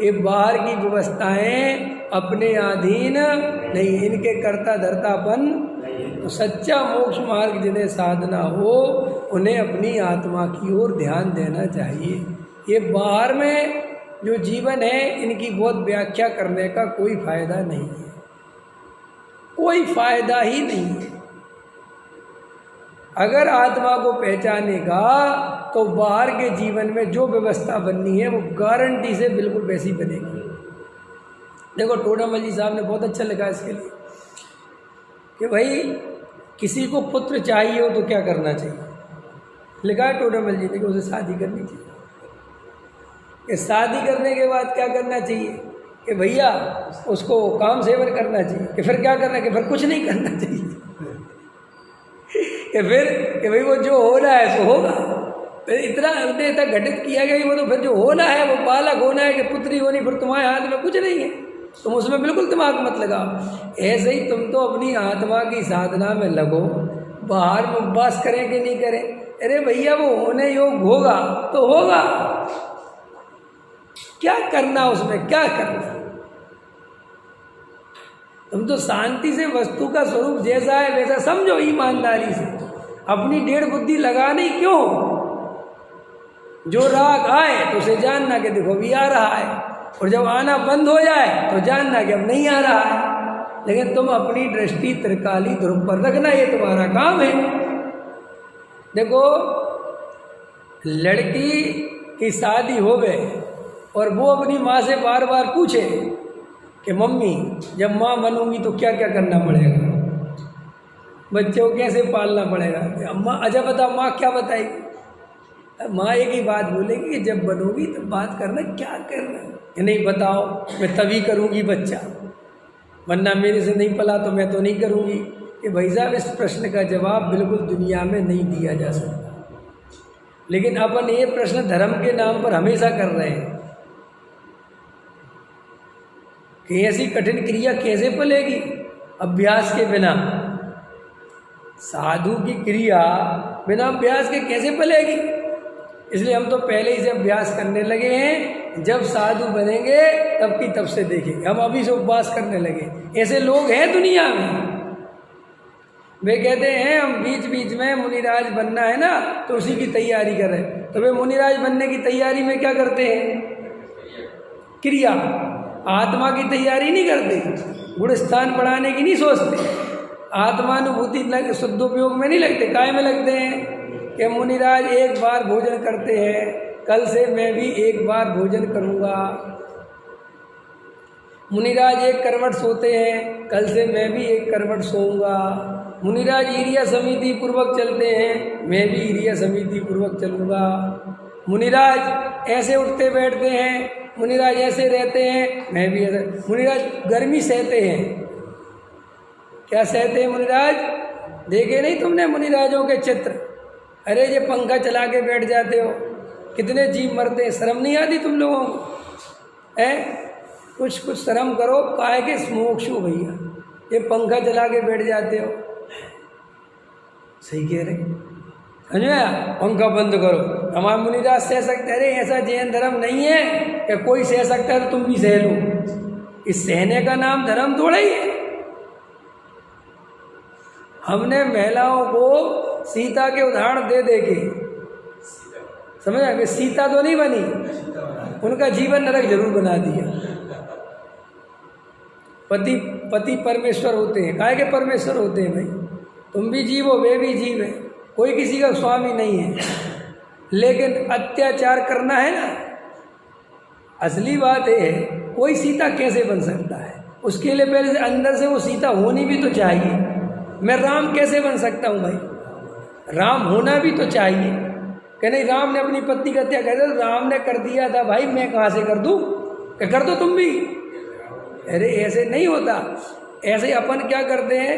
ये बाहर की व्यवस्थाएं अपने अधीन नहीं, इनके कर्ता धर्तापन। तो सच्चा मोक्ष मार्ग जिन्हें साधना हो उन्हें अपनी आत्मा की ओर ध्यान देना चाहिए। ये बाहर में जो जीवन है इनकी बहुत व्याख्या करने का कोई फायदा नहीं है, कोई फायदा ही नहीं है। अगर आत्मा को पहचानेगा तो बाहर के जीवन में जो व्यवस्था बननी है वो गारंटी से बिल्कुल वैसी बनेगी। देखो टोडामल जी साहब ने बहुत अच्छा लिखा इसके लिए कि भाई किसी को पुत्र चाहिए हो तो क्या करना चाहिए। लिखा है टोडामल जी ने कि उसे शादी करनी चाहिए। कि शादी करने के बाद क्या करना चाहिए कि भैया उसको काम सेवन करना चाहिए। कि फिर क्या करना है कि फिर कुछ नहीं करना चाहिए। कि फिर कि भाई वो जो होना है सो होगा। फिर इतना घटित किया गया कि वो तो फिर जो होना है वो बालक होना है कि पुत्री होनी, फिर तुम्हारे हाथ में कुछ नहीं है, तुम उसमें बिल्कुल दिमाग मत लगाओ। ऐसे ही तुम तो अपनी आत्मा की साधना में लगो, बाहर में उपवास करें कि नहीं करें। अरे भैया वो होने योग होगा तो होगा, क्या करना उसमें, क्या करना। तुम तो शांति से वस्तु का स्वरूप जैसा है वैसा समझो, ईमानदारी से। अपनी डेढ़ बुद्धि लगानी क्यों? जो राग आए तो उसे जानना कि देखो भी आ रहा है, और जब आना बंद हो जाए तो जानना कि अब नहीं आ रहा है। लेकिन तुम अपनी दृष्टि त्रिकाली ध्रुव पर रखना, ये तुम्हारा काम है। देखो लड़की की शादी हो गए और वो अपनी माँ से बार बार पूछे कि मम्मी जब माँ बनूंगी तो क्या क्या करना पड़ेगा, बच्चे को कैसे पालना पड़ेगा। अम्मा अच्छा बता, माँ क्या बताएगी? माँ एक ही बात बोलेगी कि जब बनोगी तब बात करना क्या करना है। नहीं बताओ, मैं तभी करूँगी बच्चा, वरना मेरे से नहीं पला तो मैं तो नहीं करूँगी। कि भाई साहब इस प्रश्न का जवाब बिल्कुल दुनिया में नहीं दिया जा सकता। लेकिन अपन ये प्रश्न धर्म के नाम पर हमेशा कर रहे हैं कि ऐसी कठिन क्रिया कैसे पलेगी अभ्यास के बिना। साधु की क्रिया बिना अभ्यास के कैसे पलेगी? इसलिए हम तो पहले ही से अभ्यास करने लगे हैं, जब साधु बनेंगे तब की तब से देखेंगे। हम अभी से उपवास करने लगे। ऐसे लोग हैं दुनिया में, वे कहते हैं हम बीच बीच में मुनिराज बनना है ना तो उसी की तैयारी कर रहे हैं। तो वे मुनिराज बनने की तैयारी में क्या करते हैं? क्रिया। आत्मा की तैयारी नहीं करते, गुण स्थान बढ़ाने की नहीं सोचते, आत्मानुभूति शुद्धोपयोग में नहीं लगते। काय में लगते हैं कि मुनिराज एक बार भोजन करते हैं, कल से मैं भी एक बार भोजन करूँगा। मुनिराज एक करवट सोते हैं, कल से मैं भी एक करवट सोऊंगा। मुनिराज ईर्ष्या समिति पूर्वक चलते हैं, मैं भी ईर्ष्या समिति पूर्वक चलूँगा। मुनिराज ऐसे उठते बैठते हैं, मुनिराज ऐसे रहते हैं, मैं भी ऐसे। मुनिराज गर्मी सहते हैं। क्या सहते हैं मुनिराज? देखे नहीं तुमने मुनिराजों के चित्र? अरे ये पंखा चला के बैठ जाते हो, कितने जीव मरते हैं, शर्म नहीं आती तुम लोगों को? कुछ शर्म करो, काहे के मोक्षु भैया, ये पंखा चला के बैठ जाते हो। सही कह रहे, समझ में आया? पंखा बंद करो। हमारे मुनिराज सह सकते? अरे ऐसा जैन धर्म नहीं है कि कोई सह सकता है तो तुम भी सह लो। इस सहने का नाम धर्म थोड़ा ही है। हमने महिलाओं को सीता के उदाहरण दे दे के, समझ आया? सीता तो नहीं बनी, उनका जीवन नरक जरूर बना दिया। पति परमेश्वर होते हैं, काहे के परमेश्वर होते हैं भाई? तुम भी जीव हो, वे भी जीव है, कोई किसी का स्वामी नहीं है। लेकिन अत्याचार करना है ना, असली बात है, कोई सीता कैसे बन सकता है? उसके लिए पहले से अंदर से वो सीता होनी भी तो चाहिए। मैं राम कैसे बन सकता हूँ भाई? राम होना भी तो चाहिए। कि नहीं, राम ने अपनी पत्नी का हत्या कर दिया, राम ने कर दिया था भाई, मैं कहाँ से कर दूँ? कर दो तुम भी। अरे ऐसे नहीं होता। ऐसे अपन क्या करते हैं,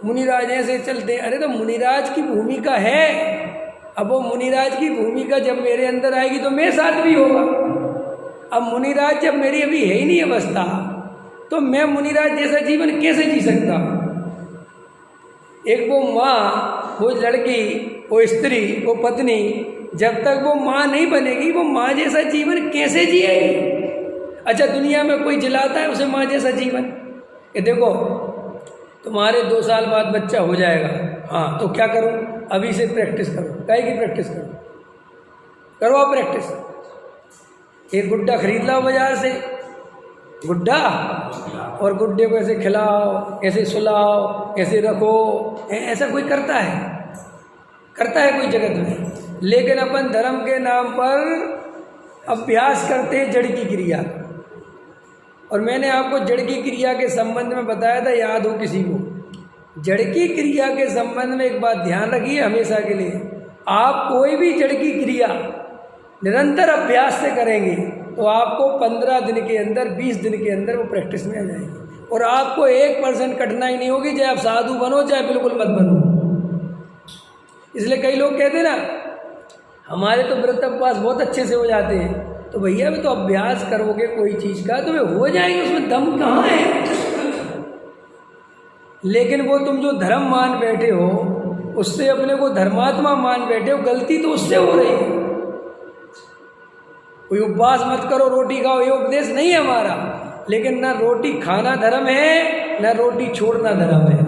मुनिराज ऐसे चलते हैं। अरे तो मुनिराज की भूमिका है, अब वो मुनिराज की भूमिका जब मेरे अंदर आएगी तो मेरे साथ भी होगा। अब मुनिराज जब मेरी अभी है ही नहीं अवस्था, तो मैं मुनिराज जैसा जीवन कैसे जी सकता हूँ? एक वो माँ, वो लड़की, वो स्त्री, वो पत्नी, जब तक वो माँ नहीं बनेगी वो माँ जैसा जीवन कैसे जिएगी? अच्छा, दुनिया में कोई जिलाता है उसे माँ जैसा जीवन? ये देखो, तुम्हारे 2 साल बाद बच्चा हो जाएगा, हाँ तो क्या करूँ? अभी से प्रैक्टिस करो। काहे की प्रैक्टिस करो? करो आप प्रैक्टिस। एक गुड्डा खरीद लाओ बाजार से, गुड्डा, और गुड्डे को ऐसे खिलाओ, ऐसे सुलाओ, ऐसे रखो। ऐसा कोई करता है? करता है कोई जगत में? लेकिन अपन धर्म के नाम पर अभ्यास करते हैं जड़ की क्रिया। और मैंने आपको जड़ की क्रिया के संबंध में बताया था, याद हो किसी को? जड़ की क्रिया के संबंध में एक बात ध्यान रखिए हमेशा के लिए, आप कोई भी जड़ की क्रिया निरंतर अभ्यास से करेंगे तो आपको 15 दिन के अंदर, 20 दिन के अंदर वो प्रैक्टिस में आ जाएगी। और आपको 1% कठिनाई नहीं होगी, चाहे आप साधु बनो चाहे बिल्कुल मत बनो। इसलिए कई लोग कहते हैं ना, हमारे तो व्रत उपवास बहुत अच्छे से हो जाते हैं। तो भैया भी तो अभ्यास करोगे कोई चीज़ का तो वे हो जाएंगे, उसमें दम कहाँ है? लेकिन वो तुम जो धर्म मान बैठे हो, उससे अपने को धर्मात्मा मान बैठे हो, गलती तो उससे हो रही है। कोई उपवास मत करो, रोटी खाओ, ये उपदेश नहीं है हमारा। लेकिन ना रोटी खाना धर्म है, ना रोटी छोड़ना धर्म है।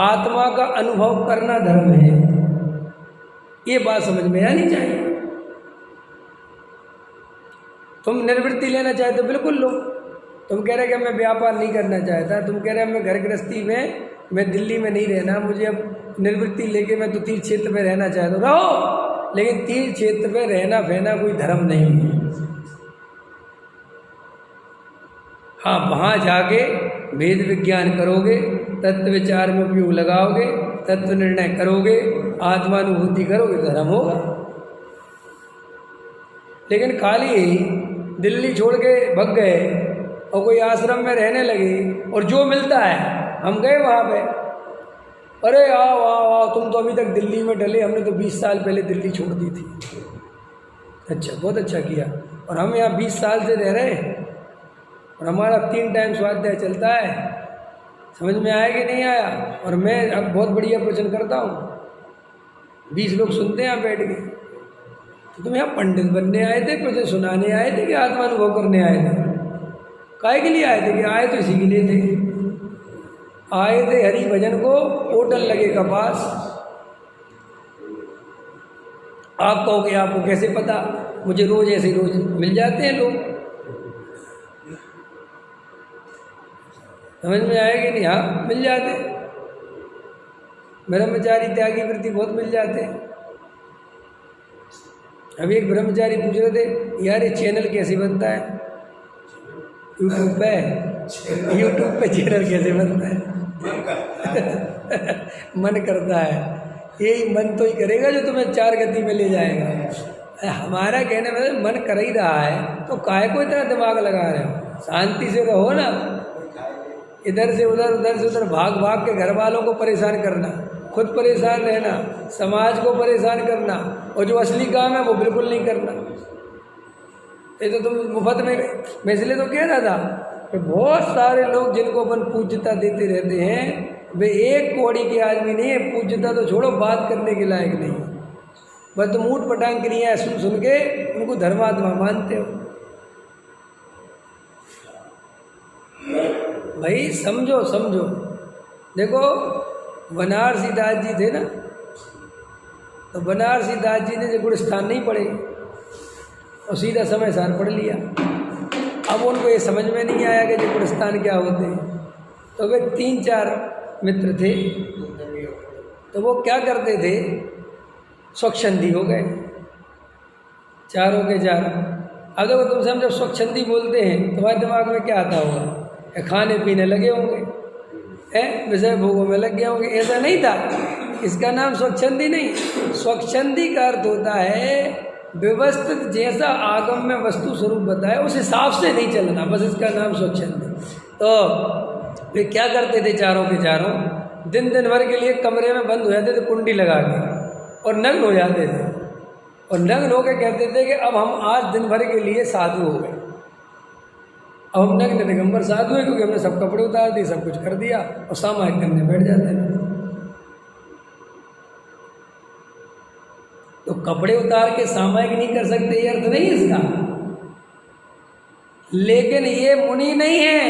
आत्मा का अनुभव करना धर्म है। ये बात समझ में आनी चाहिए। तुम निर्वृत्ति लेना चाहते हो, बिल्कुल लो। तुम कह रहे कि मैं व्यापार नहीं करना चाहता, तुम कह रहे मैं घर गृहस्थी में, मैं दिल्ली में नहीं रहना, मुझे अब निर्वृत्ति लेके मैं तो तीर्थ क्षेत्र में रहना चाहता हूँ, रहो। लेकिन तीर्थ क्षेत्र में रहना बहना कोई धर्म नहीं है। हाँ, वहाँ जाके वेद विज्ञान करोगे, तत्व विचार में उपयोग लगाओगे, तत्व निर्णय करोगे, आत्मानुभूति करोगे, धर्म होगा। लेकिन खाली दिल्ली छोड़ के भग गए और कोई आश्रम में रहने लगे और जो मिलता है, हम गए वहाँ पे, अरे आओ आओ आओ, तुम तो अभी तक दिल्ली में डले, हमने तो 20 साल पहले दिल्ली छोड़ दी थी। अच्छा, बहुत अच्छा किया। और हम यहाँ 20 साल से रह रहे हैं और हमारा 3 टाइम स्वाध्याय चलता है। समझ में आया कि नहीं आया? और मैं अब बहुत बढ़िया प्रवचन करता हूँ, 20 लोग सुनते हैं यहाँ बैठ के। तो तुम यहाँ पंडित बनने आए थे, प्रवचन सुनाने आए थे कि आत्मानुभव करने आए थे? काहे के लिए आए थे? कि आए तो इसी के लिए थे, आए थे हरि भजन को, होटल लगे कपास। आप कहोगे आपको कैसे पता? मुझे रोज ऐसे रोज मिल जाते हैं लोग। समझ में आएगी नहीं? हाँ, मिल जाते। ब्रह्मचारी त्यागी वृत्ति बहुत मिल जाते हैं। अभी एक ब्रह्मचारी पूछ रहे थे, यार ये चैनल कैसे बनता है? यूट्यूब पे चैनल कैसे बनता है? मन करता है। मन करता है, यही मन तो ही करेगा जो तुम्हें 4 गति में ले जाएगा। हमारा कहने में मन कर ही रहा है तो काहे को इतना दिमाग लगा रहे हो? शांति से रहो ना। इधर से उधर भाग भाग के घर वालों को परेशान करना, खुद परेशान रहना, समाज को परेशान करना, और जो असली काम है वो बिल्कुल नहीं करना। ये तो तुम मुफ्त में, मैं इसलिए तो कह रहा था कि बहुत सारे लोग जिनको अपन पूज्यता देते रहते हैं वे एक कौड़ी के आदमी नहीं है। पूज्यता तो छोड़ो, बात करने के लायक नहीं है। बस तुम ऊट पटांग क्रियाएं सुन सुन के उनको धर्मात्मा मानते हो। भाई समझो समझो। देखो बनारसी दास जी थे ना, तो बनारसी दास जी ने जो गुणस्थान नहीं पढ़े और सीधा समय सार पढ़ लिया। अब उनको ये समझ में नहीं आया कि जो गुणस्थान क्या होते हैं। तो वे 3-4 मित्र थे, तो वो क्या करते थे, स्वच्छंदी हो गए चारों के चारों। अब देखो तुम समझो, स्वच्छंदी बोलते हैं तुम्हारे दिमाग में क्या आता होगा? खाने पीने लगे होंगे, विषय भोगों में लग गए होंगे। ऐसा नहीं था, इसका नाम स्वच्छंदी नहीं। स्वच्छंदी का अर्थ होता है व्यवस्थित, जैसा आगम में वस्तु स्वरूप बताया उस हिसाब से नहीं चलना, बस इसका नाम स्वच्छंदी। तो वे क्या करते थे, चारों के चारों दिन भर के लिए कमरे में बंद हो जाते थे कुंडी लगा के, और नग्न हो जाते थे। और नग्न होकर कहते थे कि अब हम आज दिन भर के लिए साधु हो गए। अब हम नग्न दिगंबर साधु हैं, क्योंकि हमने सब कपड़े उतार दिए, सब कुछ कर दिया, और सामायिक करने बैठ जाते हैं। तो कपड़े उतार के सामायिक नहीं कर सकते ये अर्थ नहीं इसका। लेकिन ये मुनि नहीं है।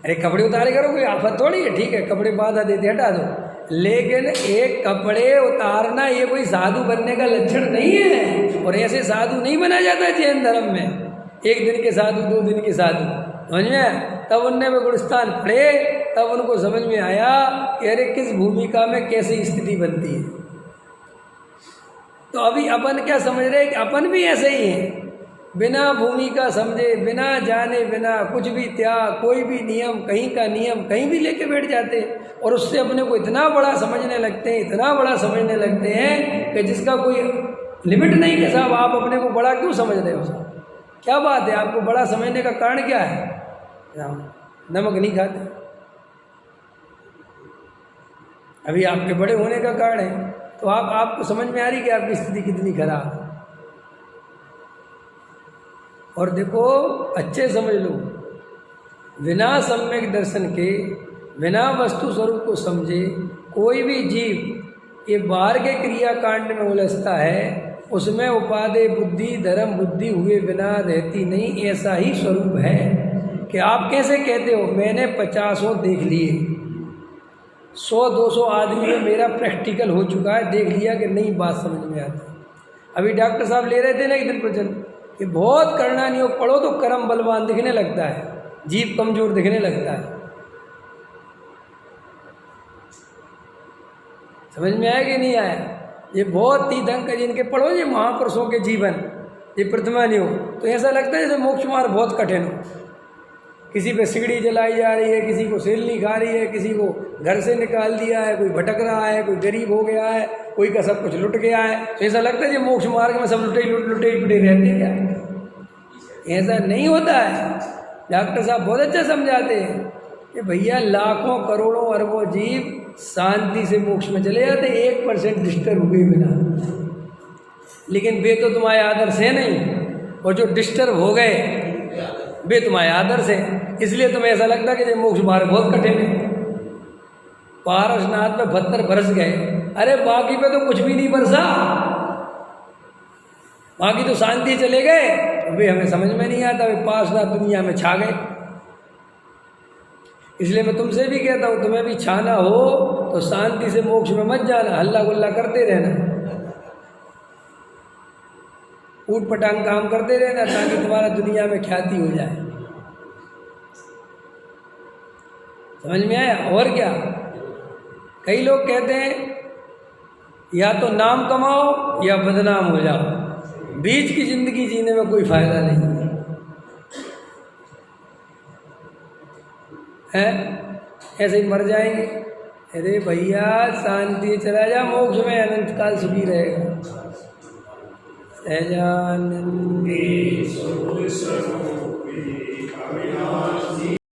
अरे कपड़े उतारे करो, कोई आफत थोड़ी है, ठीक है, कपड़े बाधा देते हटा दो। लेकिन एक कपड़े उतारना ये कोई साधु बनने का लक्षण नहीं है। और ऐसे साधु नहीं बना जाता जैन धर्म में, 1 दिन के साधु, 2 दिन के साधु, समझ में? तब उनने वे गुणस्थान पढ़े, तब उनको समझ में आया कि अरे किस भूमिका में कैसी स्थिति बनती है। तो अभी अपन क्या समझ रहे हैं कि अपन भी ऐसे ही हैं, बिना भूमिका समझे, बिना जाने, बिना कुछ भी त्याग, कोई भी नियम, कहीं का नियम कहीं भी लेके बैठ जाते हैं, और उससे अपने को इतना बड़ा समझने लगते हैं, इतना बड़ा समझने लगते हैं कि जिसका कोई लिमिट नहीं। कि साहब आप अपने को बड़ा क्यों समझ रहे हो? साहब क्या बात है, आपको बड़ा समझने का कारण क्या है? नमक नहीं खाते, अभी आपके बड़े होने का कारण है। तो आपको समझ में आ रही कि आपकी स्थिति कितनी खराब है। और देखो अच्छे समझ लो, बिना सम्यक दर्शन के, बिना वस्तु स्वरूप को समझे कोई भी जीव ये बाहर के क्रियाकांड में उलझता है, उसमें उपादेय बुद्धि, धर्म बुद्धि हुए बिना रहती नहीं। ऐसा ही स्वरूप है कि आप कैसे कहते हो मैंने 50 देख लिए, 100-200 आदमी में मेरा प्रैक्टिकल हो चुका है, देख लिया कि नहीं बात समझ में आती। अभी डॉक्टर साहब ले रहे थे ना एक दिन प्रवचन कि बहुत करना नहीं हो, पढ़ो तो कर्म बलवान दिखने लगता है, जीव कमजोर दिखने लगता है। समझ में आया कि नहीं आया? ये बहुत तीर्थंकर जिनके पढ़ो, ये महापुरुषों के जीवन, ये प्रतिमा नहीं हो तो ऐसा लगता है जैसे मोक्ष मार्ग बहुत कठिन हो। किसी पे सिगड़ी जलाई जा रही है, किसी को सेलनी खा रही है, किसी को घर से निकाल दिया है, कोई भटक रहा है, कोई गरीब हो गया है, कोई का सब कुछ लुट गया है। तो ऐसा लगता है ये मोक्ष मार्ग में सब लुटे लुटे रहते हैं क्या? ऐसा नहीं होता है। डॉक्टर साहब बहुत अच्छा समझाते हैं कि भैया लाखों करोड़ों अरबों जीव शांति से मोक्ष में चले जाते 1% डिस्टर्ब हुए बिना। लेकिन वे तो तुम्हारे आदर्श है नहीं, और जो डिस्टर्ब हो गए वे तुम्हारे आदर्श है। इसलिए तुम्हें ऐसा लगता है कि ये मोक्ष मार्ग बहुत कठिन है। पारसनाथ में 72 बरस गए, अरे बाकी पे तो कुछ भी नहीं बरसा, बाकी तो शांति चले गए। वे हमें समझ में नहीं आता, वे पारसनाथ दुनिया में छा गए। इसलिए मैं तुमसे भी कहता हूँ, तुम्हें भी छाना हो तो शांति से मोक्ष में मत जाना, हल्ला गुल्ला करते रहना, ऊट पटांग काम करते रहना, ताकि तुम्हारा दुनिया में ख्याति हो जाए। समझ में आया? और क्या, कई लोग कहते हैं या तो नाम कमाओ या बदनाम हो जाओ, बीच की जिंदगी जीने में कोई फायदा नहीं। हैं, ऐसे ही मर जाएंगे। अरे भैया शांति, चला जा मोक्ष में, अनंत काल सुखी रहेगा। सहजानंद